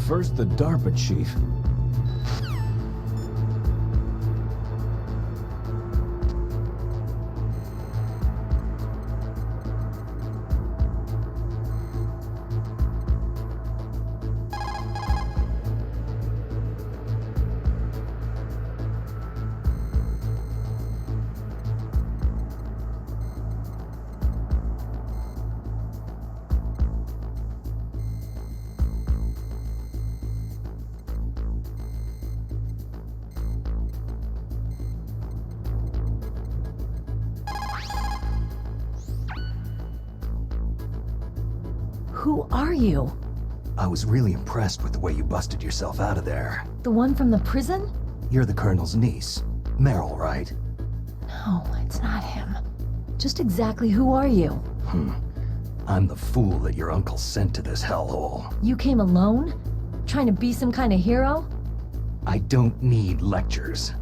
First, the DARPA chief. Who are you? I was really impressed with the way you busted yourself out of there. The one from the prison? You're the Colonel's niece. Meryl, right? No, it's not him. Just exactly who are you? I'm the fool that your uncle sent to this hellhole. You came alone? Trying to be some kind of hero? I don't need lectures.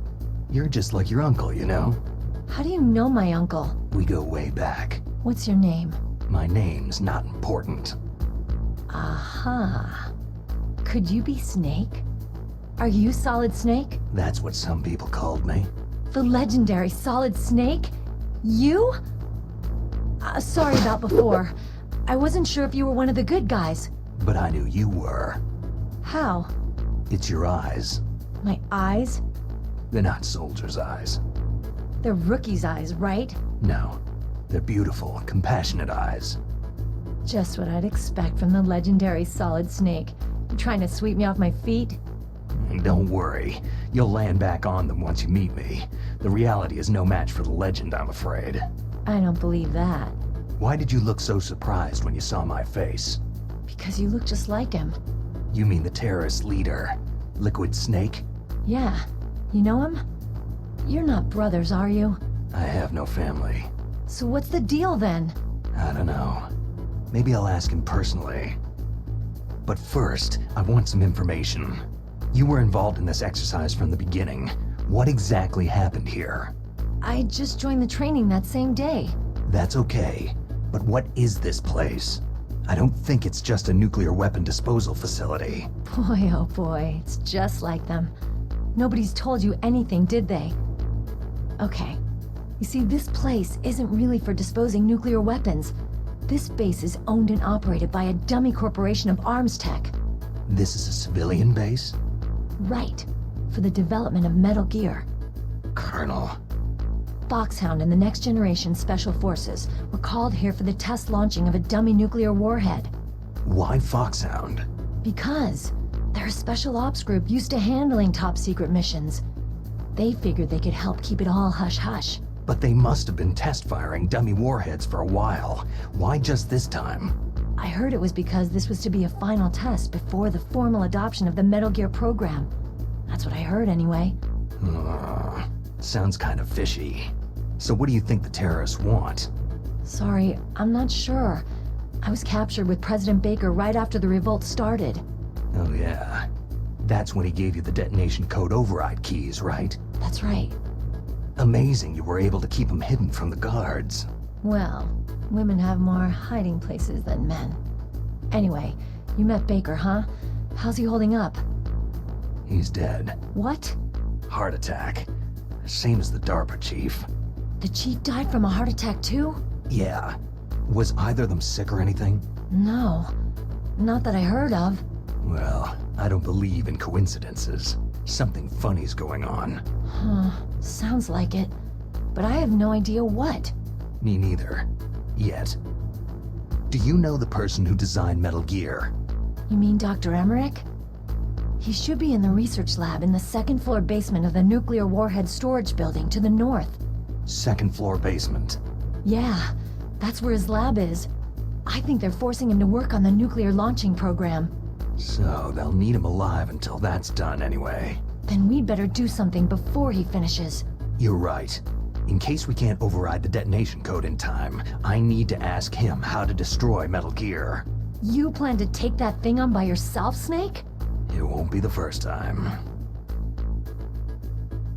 You're just like your uncle, you know? How do you know my uncle? We go way back. What's your name? My name's not important. Aha. Could you be Snake? Are you Solid Snake? That's what some people called me. The legendary Solid Snake? You? Sorry about before. I wasn't sure if you were one of the good guys. But I knew you were. How? It's your eyes. My eyes? They're not soldiers' eyes. They're rookie's eyes, right? No. They're beautiful, compassionate eyes. Just what I'd expect from the legendary Solid Snake. You trying to sweep me off my feet? Don't worry. You'll land back on them once you meet me. The reality is no match for the legend, I'm afraid. I don't believe that. Why did you look so surprised when you saw my face? Because you look just like him. You mean the terrorist leader, Liquid Snake? Yeah. You know him? You're not brothers, are you? I have no family. So what's the deal then? I don't know. Maybe I'll ask him personally. But first, I want some information. You were involved in this exercise from the beginning. What exactly happened here? I just joined the training that same day. That's okay. But what is this place? I don't think it's just a nuclear weapon disposal facility. Boy, oh boy, it's just like them. Nobody's told you anything, did they? Okay. You see, this place isn't really for disposing nuclear weapons. This base is owned and operated by a dummy corporation of arms tech. This is a civilian base? Right. For the development of Metal Gear. Colonel. Foxhound and the Next Generation Special Forces were called here for the test launching of a dummy nuclear warhead. Why Foxhound? Because they're a special ops group used to handling top-secret missions. They figured they could help keep it all hush-hush. But they must have been test-firing dummy warheads for a while. Why just this time? I heard it was because this was to be a final test before the formal adoption of the Metal Gear program. That's what I heard anyway. Sounds kind of fishy. So what do you think the terrorists want? Sorry, I'm not sure. I was captured with President Baker right after the revolt started. Oh yeah. That's when he gave you the detonation code override keys, right? That's right. Amazing you were able to keep them hidden from the guards. Well, women have more hiding places than men. Anyway, you met Baker, huh? How's he holding up? He's dead. What? Heart attack. Same as the DARPA chief. The chief died from a heart attack too? Yeah. Was either of them sick or anything? No. Not that I heard of. Well, I don't believe in coincidences. Something funny's going on. Huh. Sounds like it. But I have no idea what. Me neither. Yet. Do you know the person who designed Metal Gear? You mean Dr. Emmerich? He should be in the research lab in the second floor basement of the nuclear warhead storage building to the north. Second floor basement. Yeah, that's where his lab is. I think they're forcing him to work on the nuclear launching program. So they'll need him alive until that's done anyway. Then we'd better do something before he finishes. You're right. In case we can't override the detonation code in time, I need to ask him how to destroy Metal Gear. You plan to take that thing on by yourself, Snake? It won't be the first time.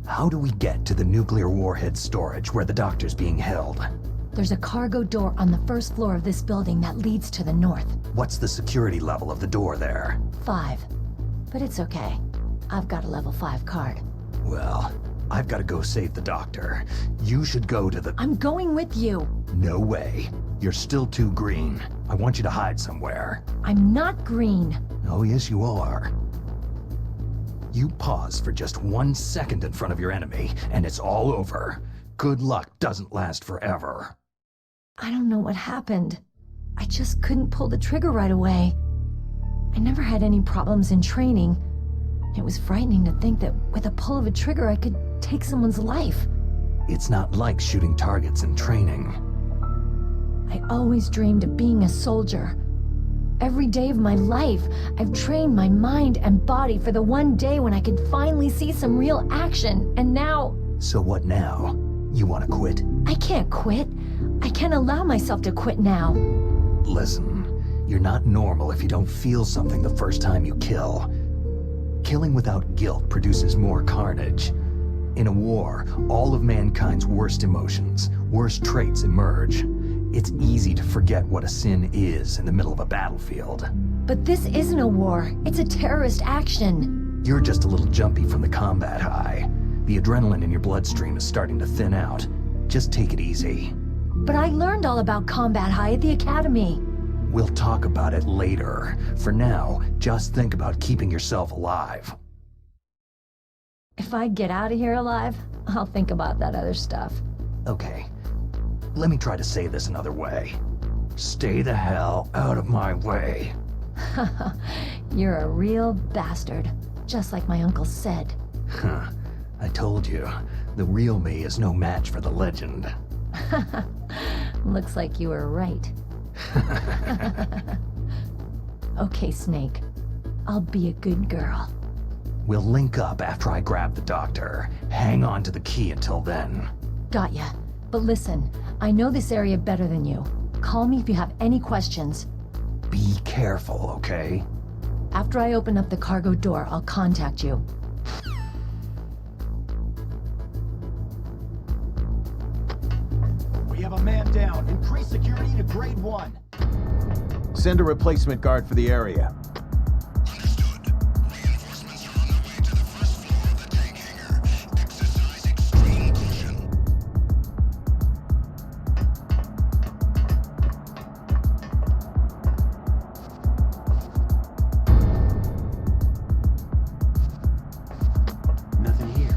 How do we get to the nuclear warhead storage where the doctor's being held? There's a cargo door on the first floor of this building that leads to the north. What's the security level of the door there? 5. But it's okay. I've got a level 5 card. Well, I've got to go save the doctor. You should go to the... I'm going with you! No way. You're still too green. I want you to hide somewhere. I'm not green. Oh, yes, you are. You pause for just 1 second in front of your enemy, and it's all over. Good luck doesn't last forever. I don't know what happened. I just couldn't pull the trigger right away. I never had any problems in training. It was frightening to think that with a pull of a trigger I could take someone's life. It's not like shooting targets in training. I always dreamed of being a soldier. Every day of my life, I've trained my mind and body for the one day when I could finally see some real action, and now... So what now? You want to quit? I can't quit. I can't allow myself to quit now. Listen, you're not normal if you don't feel something the first time you kill. Killing without guilt produces more carnage. In a war, all of mankind's worst emotions, worst traits emerge. It's easy to forget what a sin is in the middle of a battlefield. But this isn't a war. It's a terrorist action. You're just a little jumpy from the combat high. The adrenaline in your bloodstream is starting to thin out. Just take it easy. But I learned all about combat high at the academy. We'll talk about it later. For now, just think about keeping yourself alive. If I get out of here alive, I'll think about that other stuff. Okay. Let me try to say this another way. Stay the hell out of my way. You're a real bastard, just like my uncle said. Huh. I told you, the real me is no match for the legend. Looks like you were right. Okay, Snake. I'll be a good girl. We'll link up after I grab the doctor. Hang on to the key until then. Got ya. But listen, I know this area better than you. Call me if you have any questions. Be careful, okay? After I open up the cargo door, I'll contact you. We have a man down. Increase security to grade 1. Send a replacement guard for the area. Understood. Reinforcements are on their way to the first floor of the tank hangar. Exercise extreme caution. Nothing here.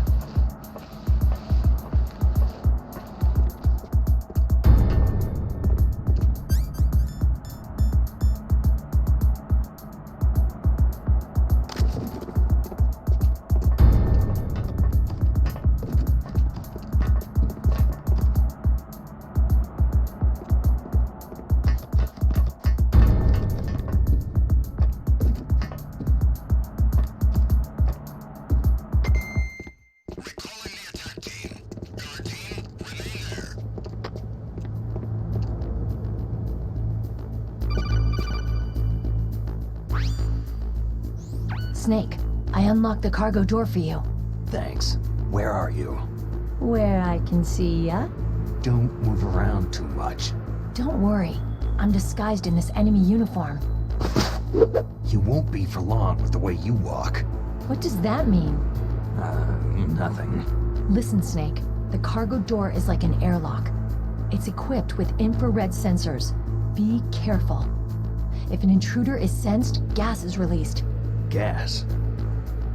Snake, I unlocked the cargo door for you. Thanks. Where are you? Where I can see ya? Don't move around too much. Don't worry. I'm disguised in this enemy uniform. You won't be for long with the way you walk. What does that mean? Nothing. Listen, Snake. The cargo door is like an airlock. It's equipped with infrared sensors. Be careful. If an intruder is sensed, gas is released. Gas?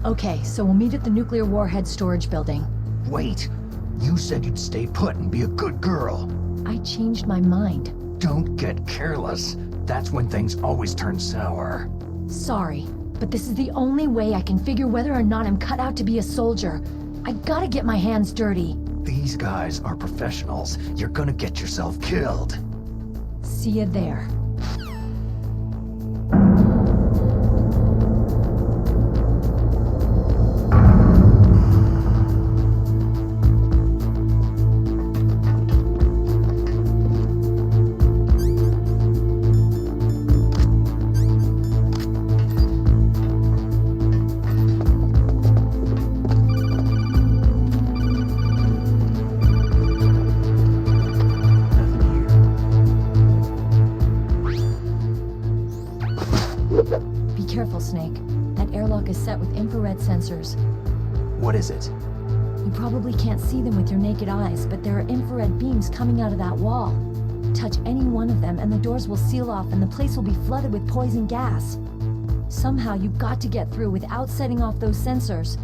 Okay, so we'll meet at the nuclear warhead storage building. Wait! You said you'd stay put and be a good girl. I changed my mind. Don't get careless. That's when things always turn sour. Sorry, but this is the only way I can figure whether or not I'm cut out to be a soldier. I gotta get my hands dirty. These guys are professionals. You're gonna get yourself killed. See you there. Snake. That airlock is set with infrared sensors. What is it? You probably can't see them with your naked eyes, but there are infrared beams coming out of that wall. Touch any one of them and the doors will seal off and the place will be flooded with poison gas. Somehow you've got to get through without setting off those sensors.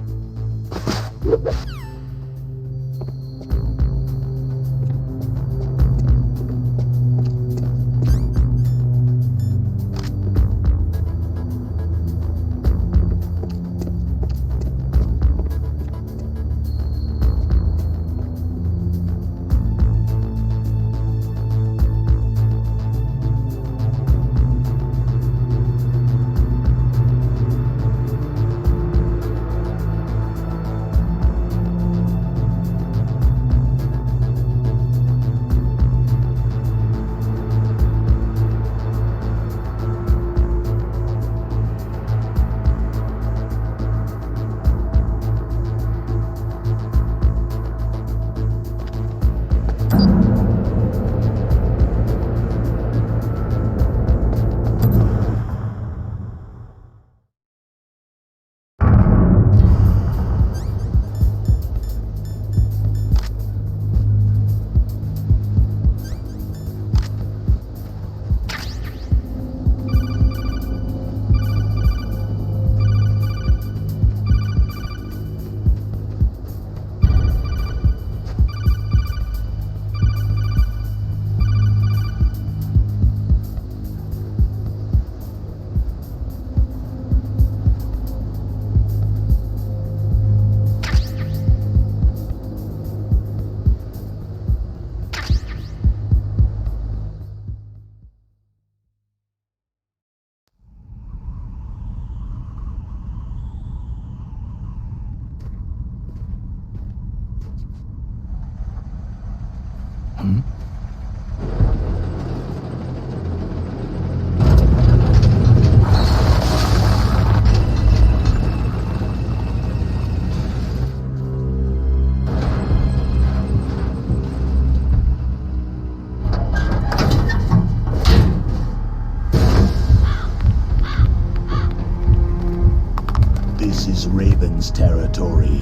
This is Raven's territory.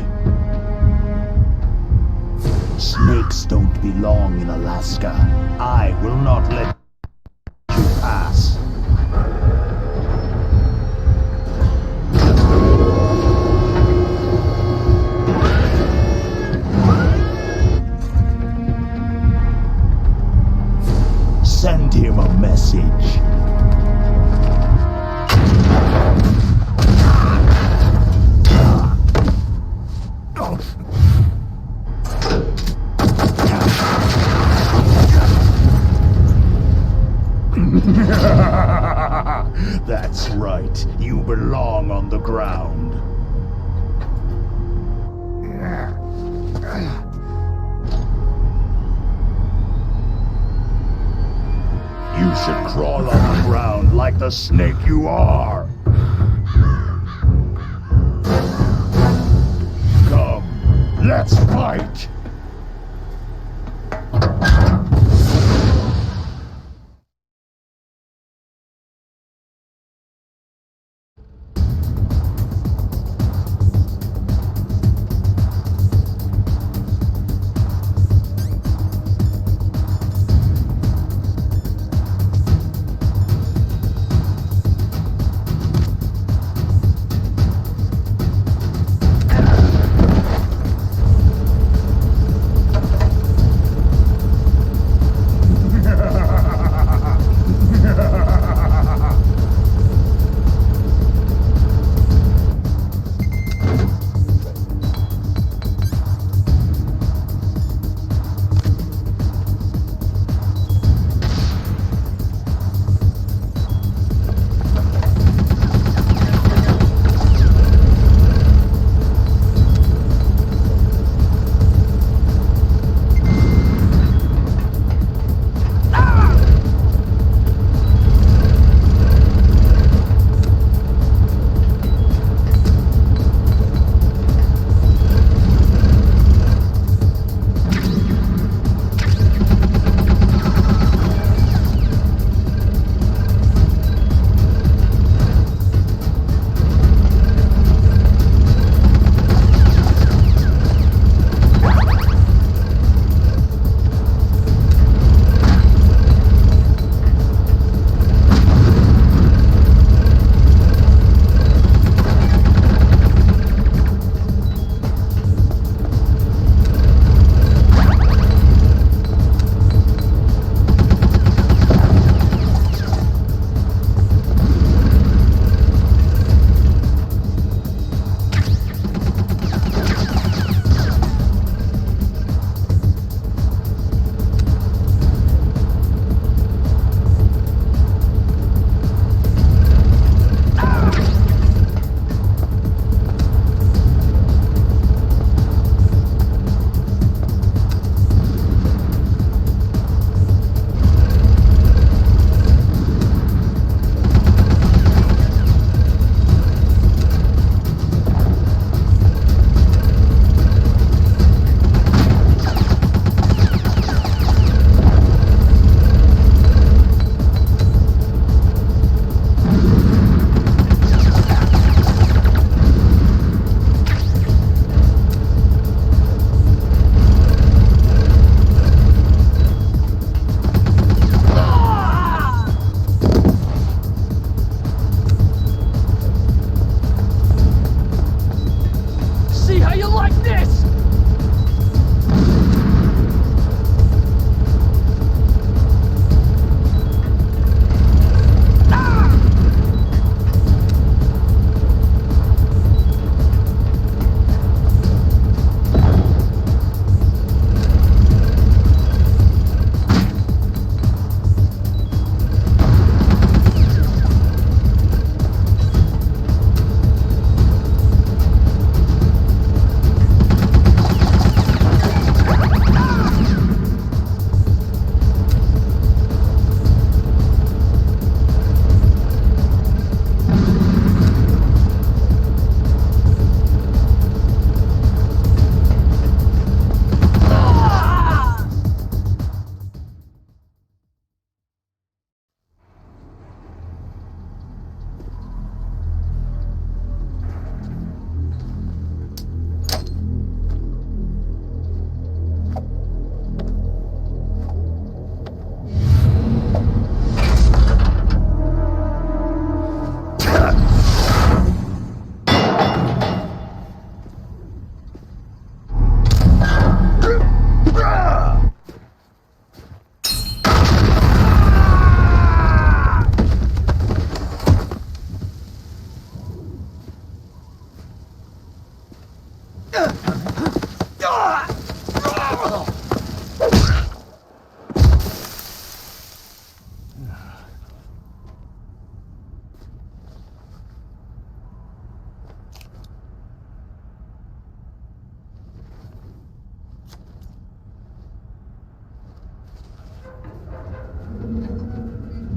Snakes don't belong in Alaska. I will not let you pass. Send him a message. That's right. You belong on the ground. You should crawl on the ground like the snake you are. Let's fight!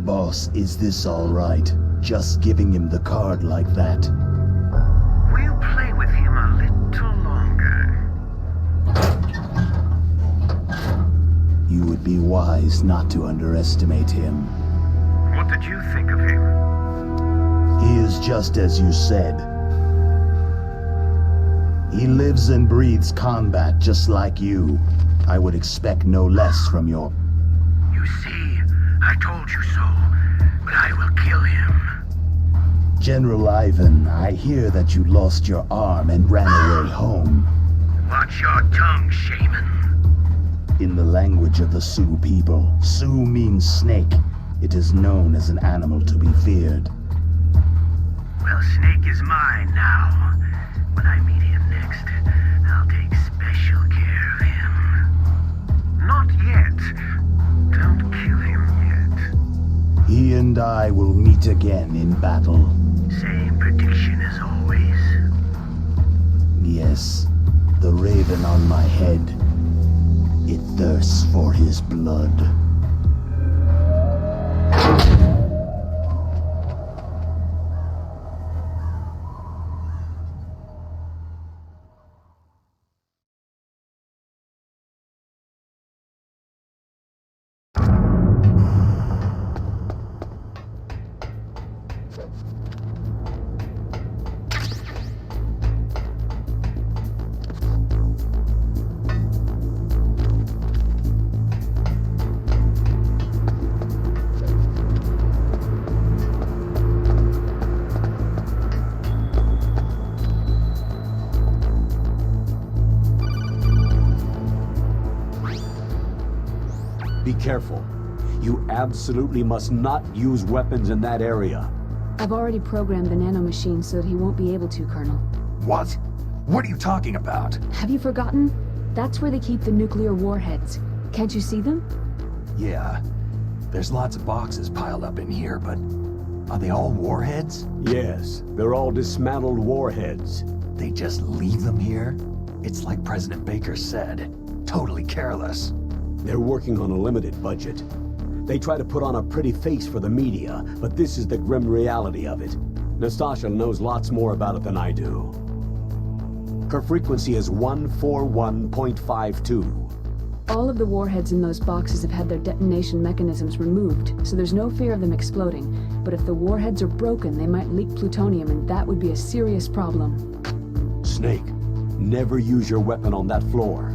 Boss, is this all right? Just giving him the card like that? We'll play with him a little longer. be wise not to underestimate him. What did you think of him? He is just as you said. He lives and breathes combat just like you. I would expect no less from your... You see, I told you so, but I will kill him. General Ivan, I hear that you lost your arm and ran away home. Watch your tongue, shaman. In the language of the Sioux people, Sioux means snake. It is known as an animal to be feared. Well, Snake is mine now. When I meet him next, I'll take special care of him. Not yet. Don't kill him yet. He and I will meet again in battle. Same prediction as always. Yes, the raven on my head. It thirsts for his blood. Be careful. You absolutely must not use weapons in that area. I've already programmed the nanomachine so that he won't be able to, Colonel. What? What are you talking about? Have you forgotten? That's where they keep the nuclear warheads. Can't you see them? Yeah. There's lots of boxes piled up in here, but... are they all warheads? Yes, they're all dismantled warheads. They just leave them here? It's like President Baker said. Totally careless. They're working on a limited budget. They try to put on a pretty face for the media, but this is the grim reality of it. Nastasha knows lots more about it than I do. Her frequency is 141.52. All of the warheads in those boxes have had their detonation mechanisms removed, so there's no fear of them exploding. But if the warheads are broken, they might leak plutonium, and that would be a serious problem. Snake, never use your weapon on that floor.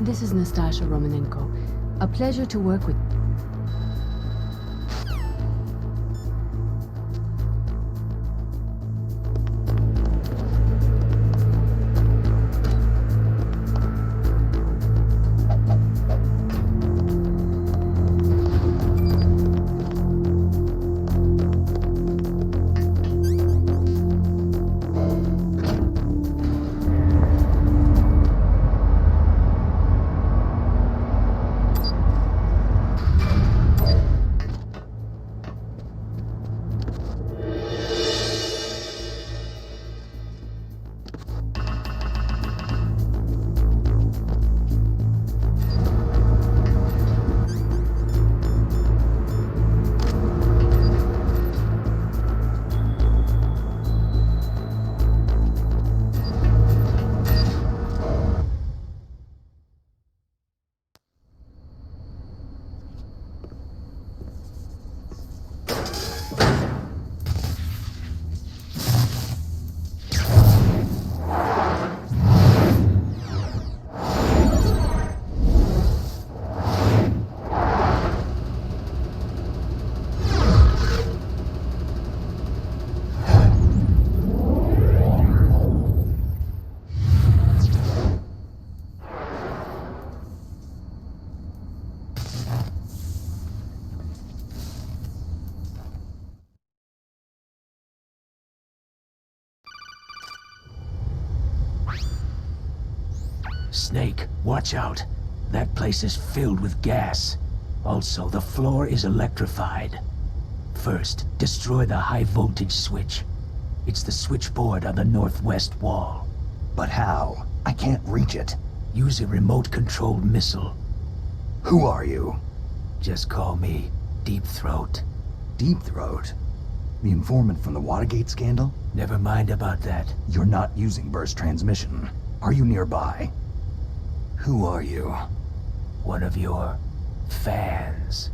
This is Nastasha Romanenko. A pleasure to work with. Snake, watch out. That place is filled with gas. Also, the floor is electrified. First, destroy the high-voltage switch. It's the switchboard on the northwest wall. But how? I can't reach it. Use a remote-controlled missile. Who are you? Just call me Deep Throat. Deep Throat? The informant from the Watergate scandal? Never mind about that. You're not using burst transmission. Are you nearby? Who are you? One of your fans.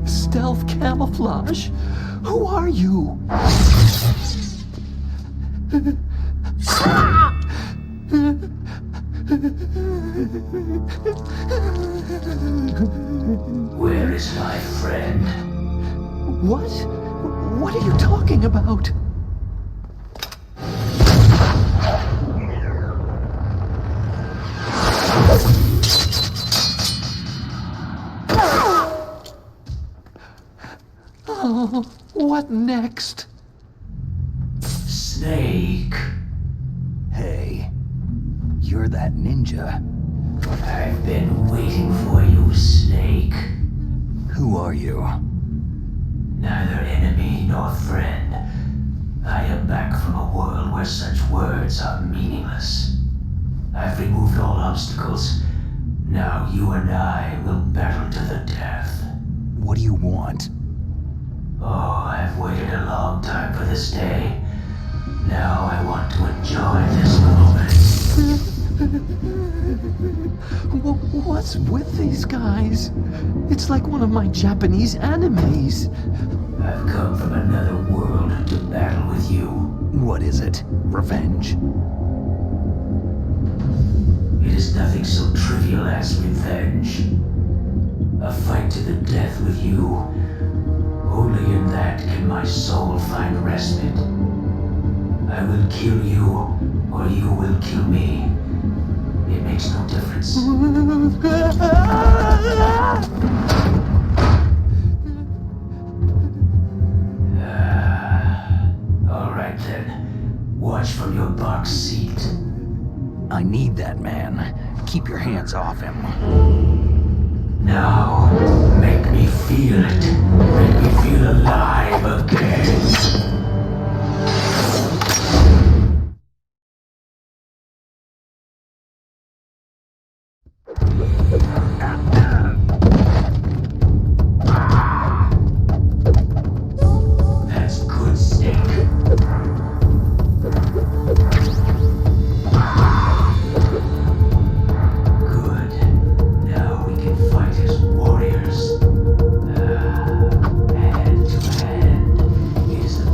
Stealth camouflage? Who are you? Where is my friend? What? What are you talking about? Oh, what next? Snake. Hey, you're that ninja. I've been waiting for you, Snake. Who are you? Neither enemy nor friend. I am back from a world where such words are meaningless. I've removed all obstacles. Now you and I will battle to the death. What do you want? Oh, I've waited a long time for this day. Now I want to enjoy this moment. What's with these guys? It's like one of my Japanese animes. I've come from another world to battle with you. What is it? Revenge? It is nothing so trivial as revenge. A fight to the death with you. Only in that can my soul find respite. I will kill you, or you will kill me. It makes no difference. All right then. Watch from your box seat. I need that man. Keep your hands off him. Now, make me feel it. Make me feel alive again. That's good, Snake. Good. Now we can fight as warriors. Hand to hand. It is the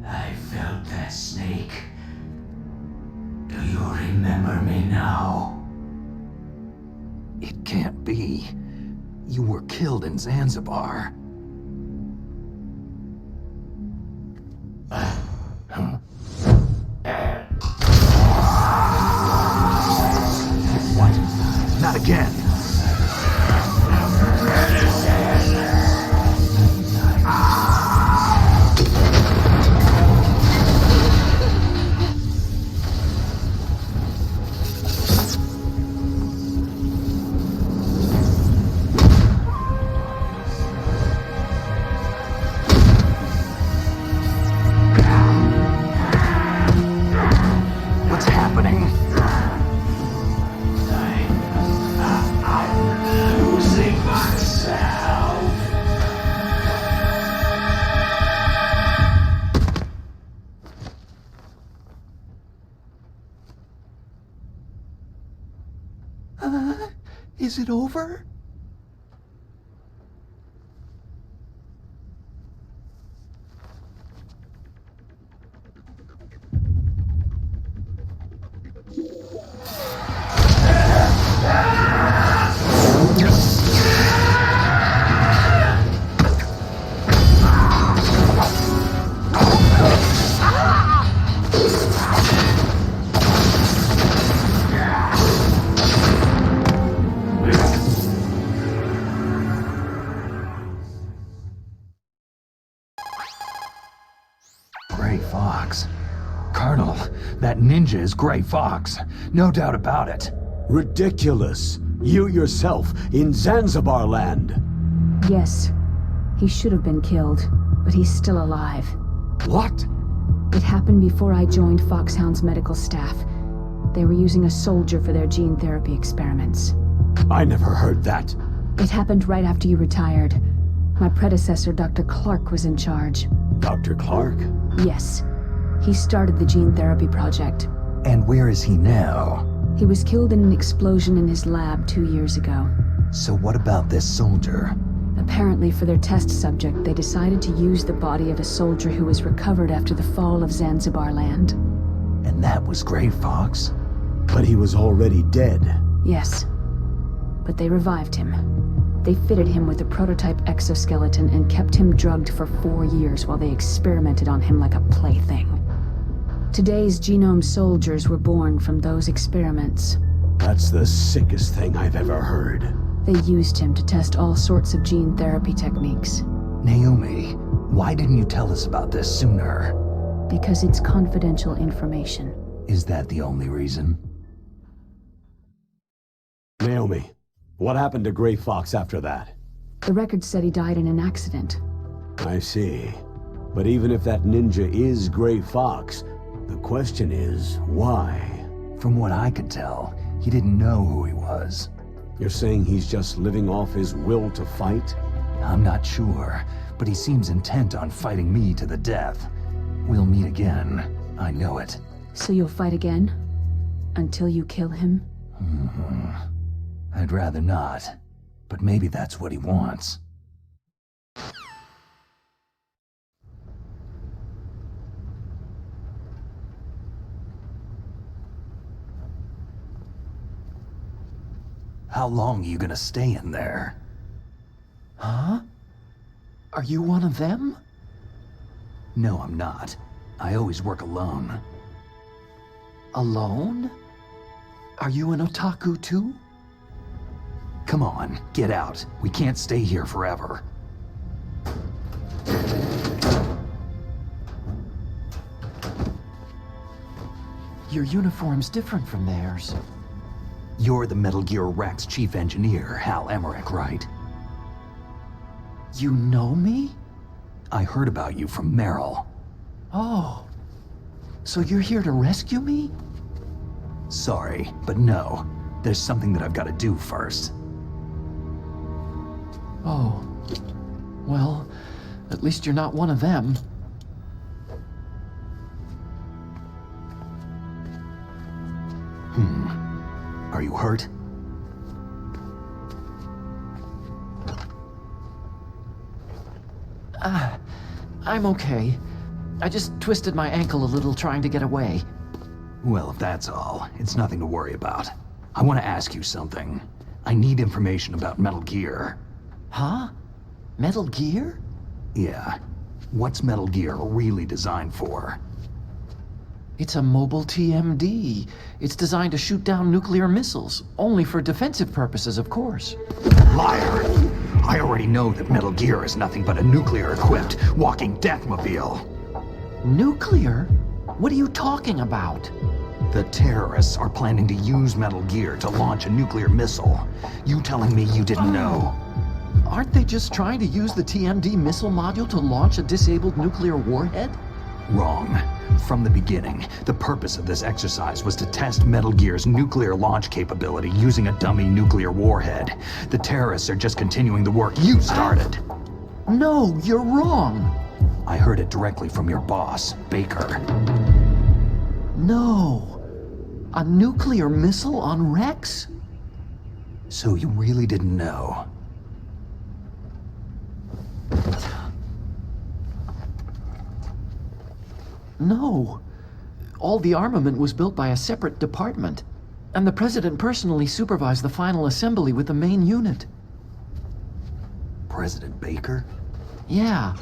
I felt that, Snake. Do you remember me now? It can't be. You were killed in Zanzibar. What? Not again. What's happening? I'm losing myself. Is it over? Gray Fox. Colonel, that ninja is Gray Fox. No doubt about it. Ridiculous. You yourself in Zanzibar land. Yes. He should have been killed, but he's still alive. What? It happened before I joined Foxhound's medical staff. They were using a soldier for their gene therapy experiments. I never heard that. It happened right after you retired. My predecessor, Dr. Clark, was in charge. Dr. Clark? Yes. He started the gene therapy project. And where is he now? He was killed in an explosion in his lab 2 years ago. So what about this soldier? Apparently, for their test subject, they decided to use the body of a soldier who was recovered after the fall of Zanzibar land. And that was Gray Fox? But he was already dead. Yes. But they revived him. They fitted him with a prototype exoskeleton and kept him drugged for 4 years while they experimented on him like a plaything. Today's genome soldiers were born from those experiments. That's the sickest thing I've ever heard. They used him to test all sorts of gene therapy techniques. Naomi, why didn't you tell us about this sooner? Because it's confidential information. Is that the only reason? Naomi, what happened to Gray Fox after that? The record said he died in an accident. I see. But even if that ninja is Gray Fox, the question is, why? From what I could tell, he didn't know who he was. You're saying he's just living off his will to fight? I'm not sure, but he seems intent on fighting me to the death. We'll meet again. I know it. So you'll fight again? Until you kill him? I'd rather not, but maybe that's what he wants. How long are you gonna stay in there? Huh? Are you one of them? No, I'm not. I always work alone. Alone? Are you an otaku too? Come on, get out. We can't stay here forever. Your uniform's different from theirs. You're the Metal Gear Rex chief engineer, Hal Emmerich, right? You know me? I heard about you from Meryl. Oh. So you're here to rescue me? Sorry, but no. There's something that I've got to do first. Oh. Well, at least you're not one of them. Are you hurt? I'm okay. I just twisted my ankle a little trying to get away. Well, if that's all, it's nothing to worry about. I want to ask you something. I need information about Metal Gear. Huh? Metal Gear? Yeah. What's Metal Gear really designed for? It's a mobile TMD. It's designed to shoot down nuclear missiles. Only for defensive purposes, of course. Liar! I already know that Metal Gear is nothing but a nuclear-equipped walking deathmobile. Nuclear? What are you talking about? The terrorists are planning to use Metal Gear to launch a nuclear missile. You telling me you didn't know? Aren't they just trying to use the TMD missile module to launch a disabled nuclear warhead? Wrong. From the beginning, the purpose of this exercise was to test Metal Gear's nuclear launch capability using a dummy nuclear warhead. The terrorists are just continuing the work you started. No, you're wrong. I heard it directly from your boss, Baker. No. A nuclear missile on Rex? So you really didn't know? No. All the armament was built by a separate department, and the President personally supervised the final assembly with the main unit. President Baker? Yeah.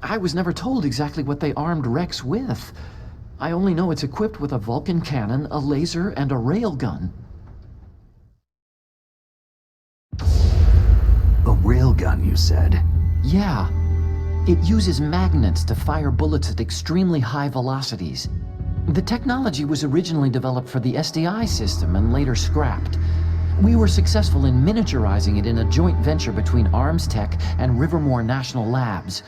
I was never told exactly what they armed Rex with. I only know it's equipped with a Vulcan cannon, a laser, and a railgun. A railgun, you said? Yeah. It uses magnets to fire bullets at extremely high velocities. The technology was originally developed for the SDI system and later scrapped. We were successful in miniaturizing it in a joint venture between Arms Tech and Rivermore National Labs.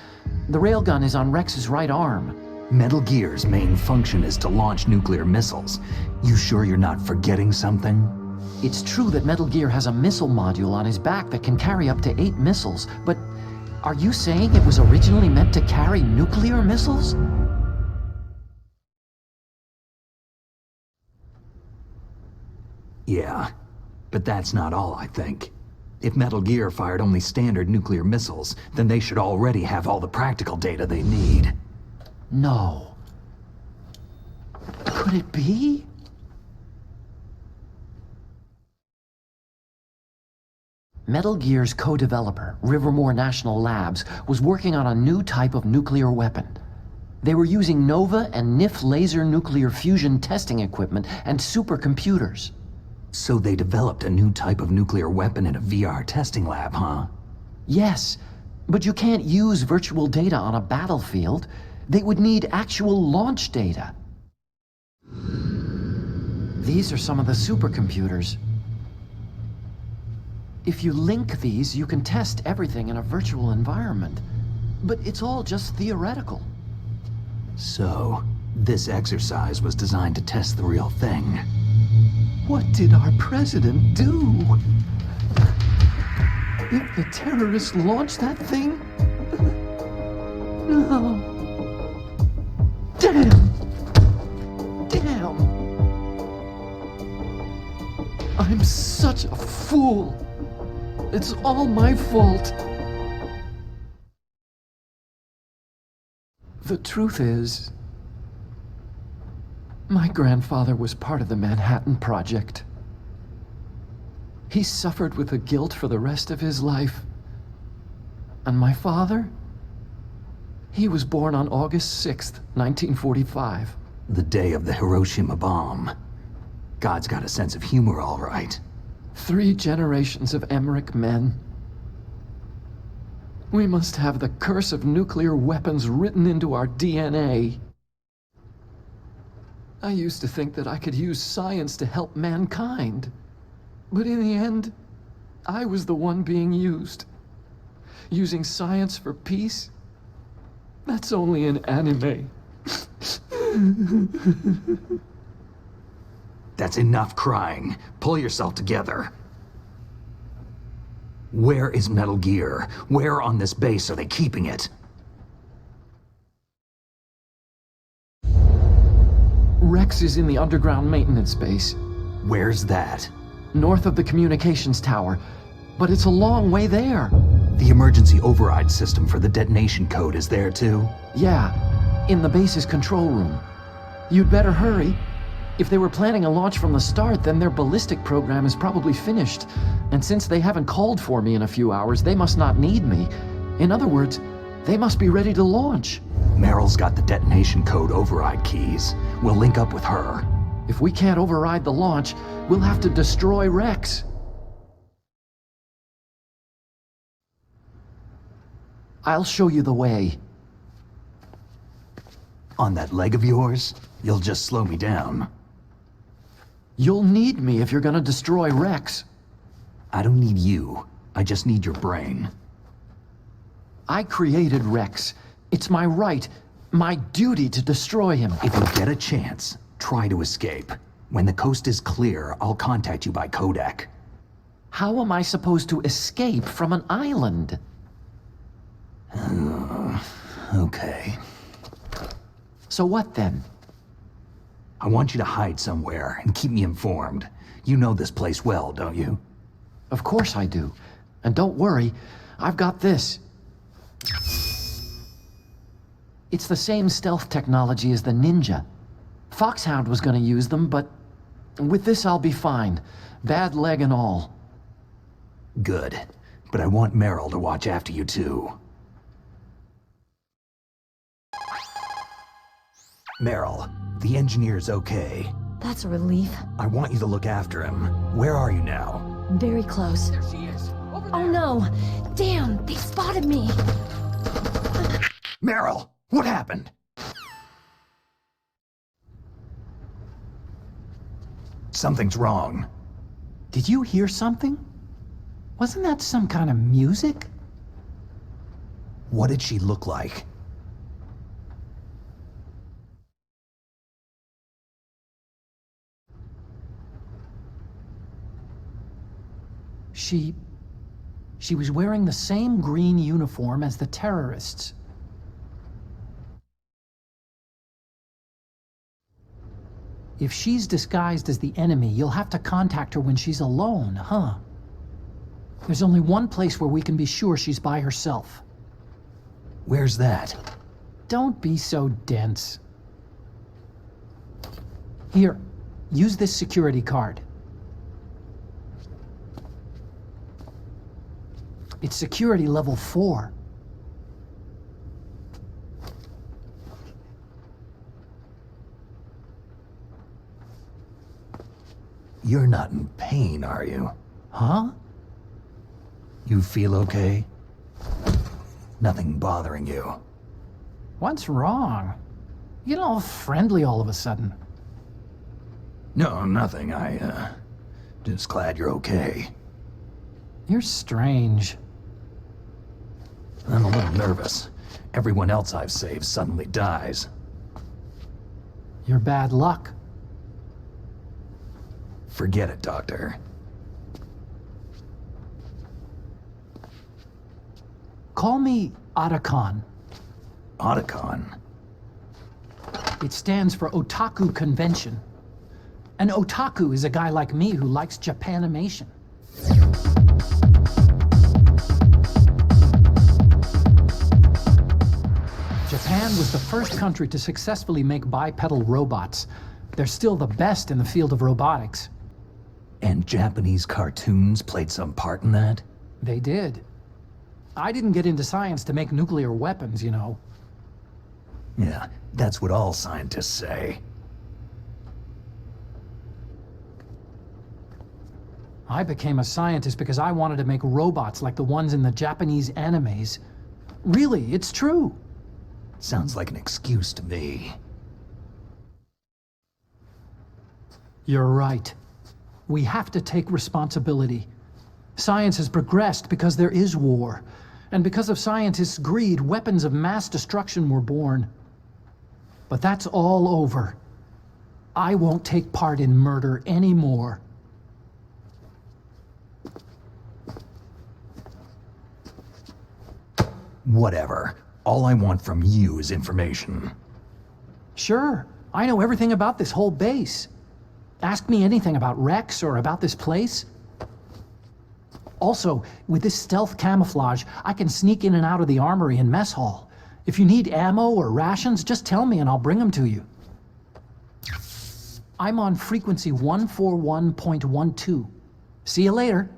The railgun is on Rex's right arm. Metal Gear's main function is to launch nuclear missiles. You sure you're not forgetting something? It's true that Metal Gear has a missile module on his back that can carry up to 8 missiles, but are you saying it was originally meant to carry nuclear missiles? Yeah, but that's not all, I think. If Metal Gear fired only standard nuclear missiles, then they should already have all the practical data they need. No. Could it be? Metal Gear's co-developer, Rivermore National Labs, was working on a new type of nuclear weapon. They were using NOVA and NIF laser nuclear fusion testing equipment and supercomputers. So they developed a new type of nuclear weapon in a VR testing lab, huh? Yes, but you can't use virtual data on a battlefield. They would need actual launch data. These are some of the supercomputers. If you link these, you can test everything in a virtual environment. But it's all just theoretical. So, this exercise was designed to test the real thing. What did our president do? If the terrorists launched that thing? No. Damn! Damn! I'm such a fool. It's all my fault. The truth is, my grandfather was part of the Manhattan Project. He suffered with the guilt for the rest of his life. And my father? He was born on August 6th, 1945. The day of the Hiroshima bomb. God's got a sense of humor, all right. 3 generations of Emmerich men. We must have the curse of nuclear weapons written into our DNA. I used to think that I could use science to help mankind. But in the end, I was the one being used. Using science for peace? That's only in anime. That's enough crying. Pull yourself together. Where is Metal Gear? Where on this base are they keeping it? Rex is in the underground maintenance base. Where's that? North of the communications tower. But it's a long way there. The emergency override system for the detonation code is there too? Yeah, in the base's control room. You'd better hurry. If they were planning a launch from the start, then their ballistic program is probably finished. And since they haven't called for me in a few hours, they must not need me. In other words, they must be ready to launch. Meryl's got the detonation code override keys. We'll link up with her. If we can't override the launch, we'll have to destroy Rex. I'll show you the way. On that leg of yours, you'll just slow me down. You'll need me if you're gonna destroy Rex. I don't need you. I just need your brain. I created Rex. It's my right, my duty to destroy him. If you get a chance, try to escape. When the coast is clear, I'll contact you by codec. How am I supposed to escape from an island? Okay. So what then? I want you to hide somewhere and keep me informed. You know this place well, don't you? Of course I do. And don't worry, I've got this. It's the same stealth technology as the Ninja. Foxhound was gonna use them, but with this I'll be fine. Bad leg and all. Good. But I want Meryl to watch after you too. Meryl, the engineer's okay. That's a relief. I want you to look after him. Where are you now? Very close. There she is. Oh no! Damn, they spotted me! Meryl, what happened? Something's wrong. Did you hear something? Wasn't that some kind of music? What did she look like? She was wearing the same green uniform as the terrorists. If she's disguised as the enemy, you'll have to contact her when she's alone, huh? There's only one place where we can be sure she's by herself. Where's that? Don't be so dense. Here, use this security card. It's security level 4. You're not in pain, are you? Huh? You feel okay? Nothing bothering you? What's wrong? You get all friendly all of a sudden. No, nothing. Just glad you're okay. You're strange. I'm a little nervous. Everyone else I've saved suddenly dies. You're bad luck. Forget it, Doctor. Call me Otacon. Otacon? It stands for Otaku Convention. An otaku is a guy like me who likes Japanimation. Japan was the first country to successfully make bipedal robots. They're still the best in the field of robotics. And Japanese cartoons played some part in that? They did. I didn't get into science to make nuclear weapons, you know. Yeah, that's what all scientists say. I became a scientist because I wanted to make robots like the ones in the Japanese animes. Really, it's true. Sounds like an excuse to me. You're right. We have to take responsibility. Science has progressed because there is war. And because of scientists' greed, weapons of mass destruction were born. But that's all over. I won't take part in murder anymore. Whatever. All I want from you is information. Sure, I know everything about this whole base. Ask me anything about Rex or about this place. Also, with this stealth camouflage, I can sneak in and out of the armory and mess hall. If you need ammo or rations, just tell me and I'll bring them to you. I'm on frequency 141.12. See you later.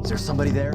Is there somebody there?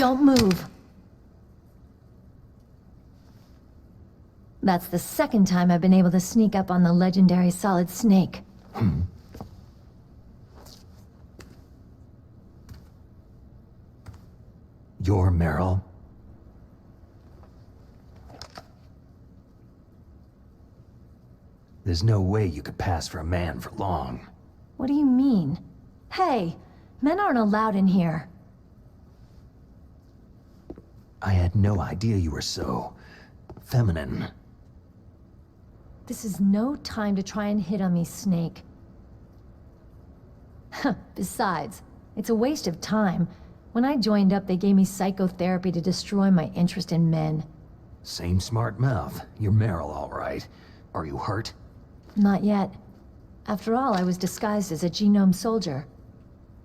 Don't move. That's the second time I've been able to sneak up on the legendary Solid Snake. You're Meryl? There's no way you could pass for a man for long. What do you mean? Hey, men aren't allowed in here. I had no idea you were so... feminine. This is no time to try and hit on me, Snake. Besides, it's a waste of time. When I joined up, they gave me psychotherapy to destroy my interest in men. Same smart mouth. You're Meryl, all right. Are you hurt? Not yet. After all, I was disguised as a genome soldier.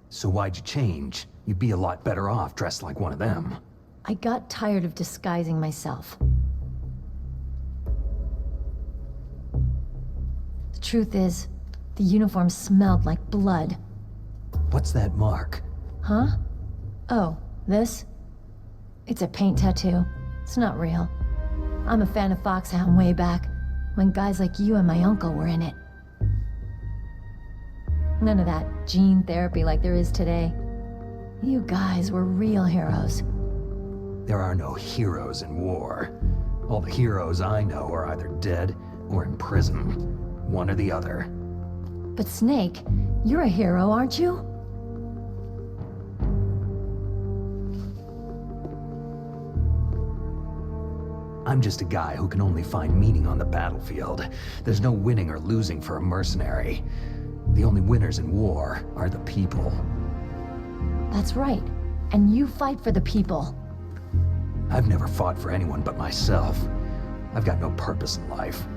So why'd you change? You'd be a lot better off dressed like one of them. I got tired of disguising myself. The truth is, the uniform smelled like blood. What's that mark? Huh? Oh, this? It's a paint tattoo. It's not real. I'm a fan of Foxhound way back, when guys like you and my uncle were in it. None of that gene therapy like there is today. You guys were real heroes. There are no heroes in war. All the heroes I know are either dead or in prison. One or the other. But Snake, you're a hero, aren't you? I'm just a guy who can only find meaning on the battlefield. There's no winning or losing for a mercenary. The only winners in war are the people. That's right. And you fight for the people. I've never fought for anyone but myself. I've got no purpose in life.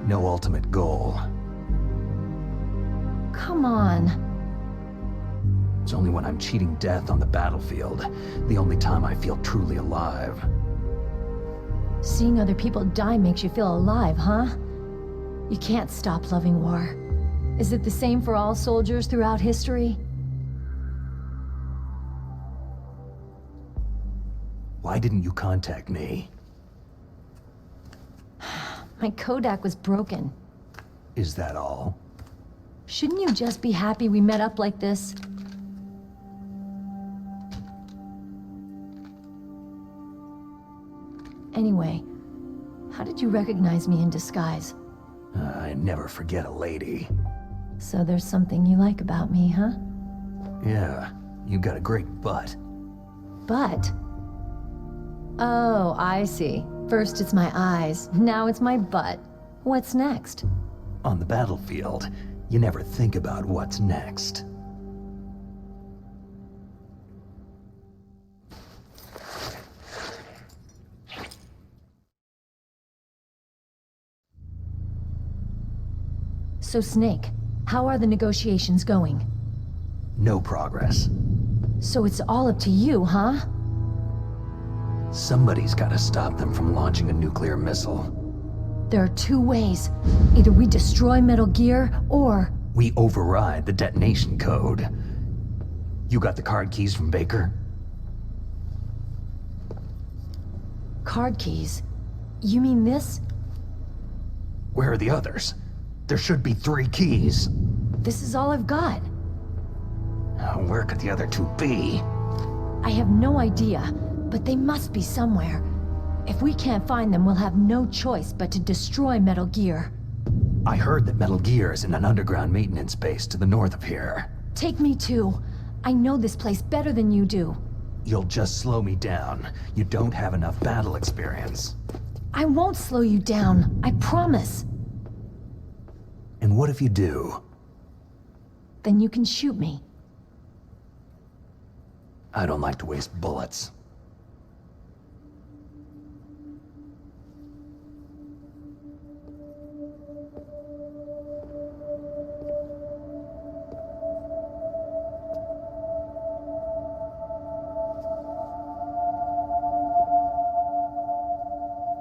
No ultimate goal. Come on. It's only when I'm cheating death on the battlefield, the only time I feel truly alive. Seeing other people die makes you feel alive, huh? You can't stop loving war. Is it the same for all soldiers throughout history? Why didn't you contact me? My Kodak was broken. Is that all? Shouldn't you just be happy we met up like this? Anyway, how did you recognize me in disguise? I never forget a lady. So there's something you like about me, huh? Yeah, you got a great butt. Butt? Oh, I see. First it's my eyes, now it's my butt. What's next? On the battlefield, you never think about what's next. So Snake, how are the negotiations going? No progress. So it's all up to you, huh? Somebody's gotta stop them from launching a nuclear missile. There are two ways. Either we destroy Metal Gear, or... We override the detonation code. You got the card keys from Baker? Card keys? You mean this? Where are the others? There should be 3 keys. This is all I've got. Where could the other 2 be? I have no idea, but they must be somewhere. If we can't find them, we'll have no choice but to destroy Metal Gear. I heard that Metal Gear is in an underground maintenance base to the north of here. Take me too. I know this place better than you do. You'll just slow me down. You don't have enough battle experience. I won't slow you down, I promise. And what if you do? Then you can shoot me. I don't like to waste bullets.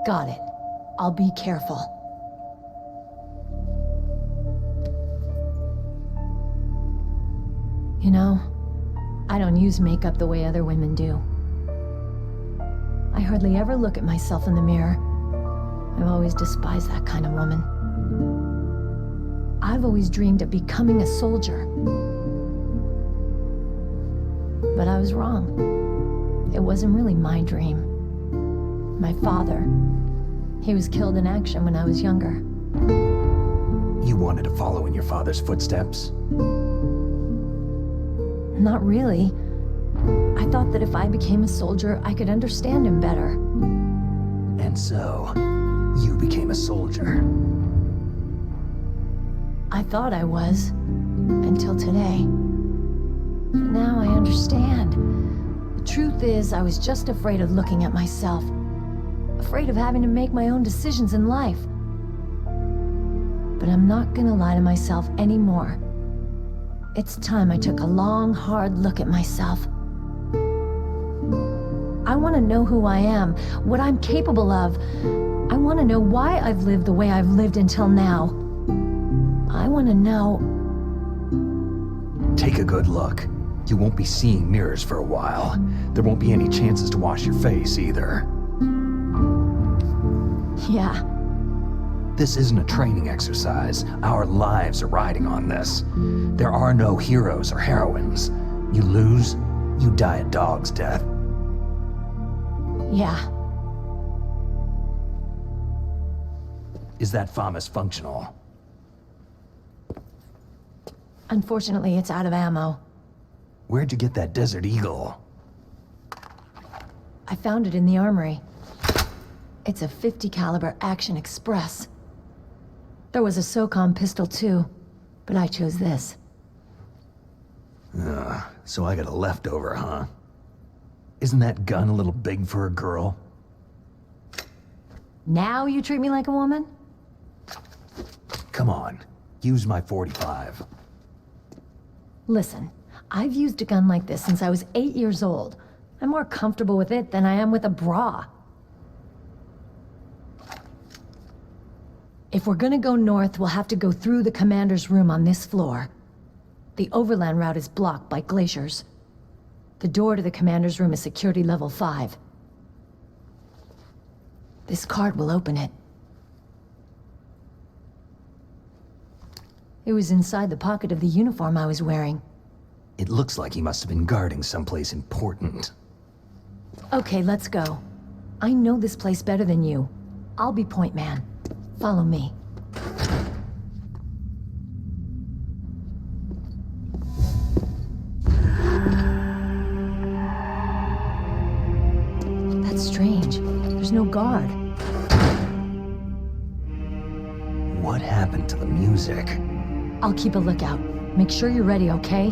Got it. I'll be careful. You know, I don't use makeup the way other women do. I hardly ever look at myself in the mirror. I've always despised that kind of woman. I've always dreamed of becoming a soldier. But I was wrong. It wasn't really my dream. My father, he was killed in action when I was younger. You wanted to follow in your father's footsteps? Not really. I thought that if I became a soldier, I could understand him better. And so, you became a soldier. I thought I was, until today. But now I understand. The truth is, I was just afraid of looking at myself. Afraid of having to make my own decisions in life. But I'm not gonna lie to myself anymore. It's time I took a long, hard look at myself. I want to know who I am, what I'm capable of. I want to know why I've lived the way I've lived until now. I want to know... Take a good look. You won't be seeing mirrors for a while. There won't be any chances to wash your face, either. Yeah. This isn't a training exercise. Our lives are riding on this. There are no heroes or heroines. You lose, you die a dog's death. Yeah. Is that FAMAS functional? Unfortunately, it's out of ammo. Where'd you get that Desert Eagle? I found it in the armory. It's a .50 caliber Action Express. There was a SOCOM pistol too, but I chose this. So I got a leftover, huh? Isn't that gun a little big for a girl? Now you treat me like a woman? Come on, use my .45. Listen, I've used a gun like this since I was 8 years old. I'm more comfortable with it than I am with a bra. If we're gonna go north, we'll have to go through the commander's room on this floor. The overland route is blocked by glaciers. The door to the commander's room is security level 5. This card will open it. It was inside the pocket of the uniform I was wearing. It looks like he must have been guarding someplace important. Okay, let's go. I know this place better than you. I'll be point man. Follow me. That's strange. There's no guard. What happened to the music? I'll keep a lookout. Make sure you're ready, okay?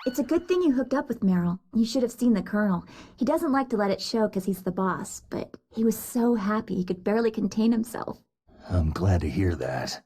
It's a good thing you hooked up with Meryl. You should have seen the Colonel. He doesn't like to let it show because he's the boss, but he was so happy he could barely contain himself. I'm glad to hear that.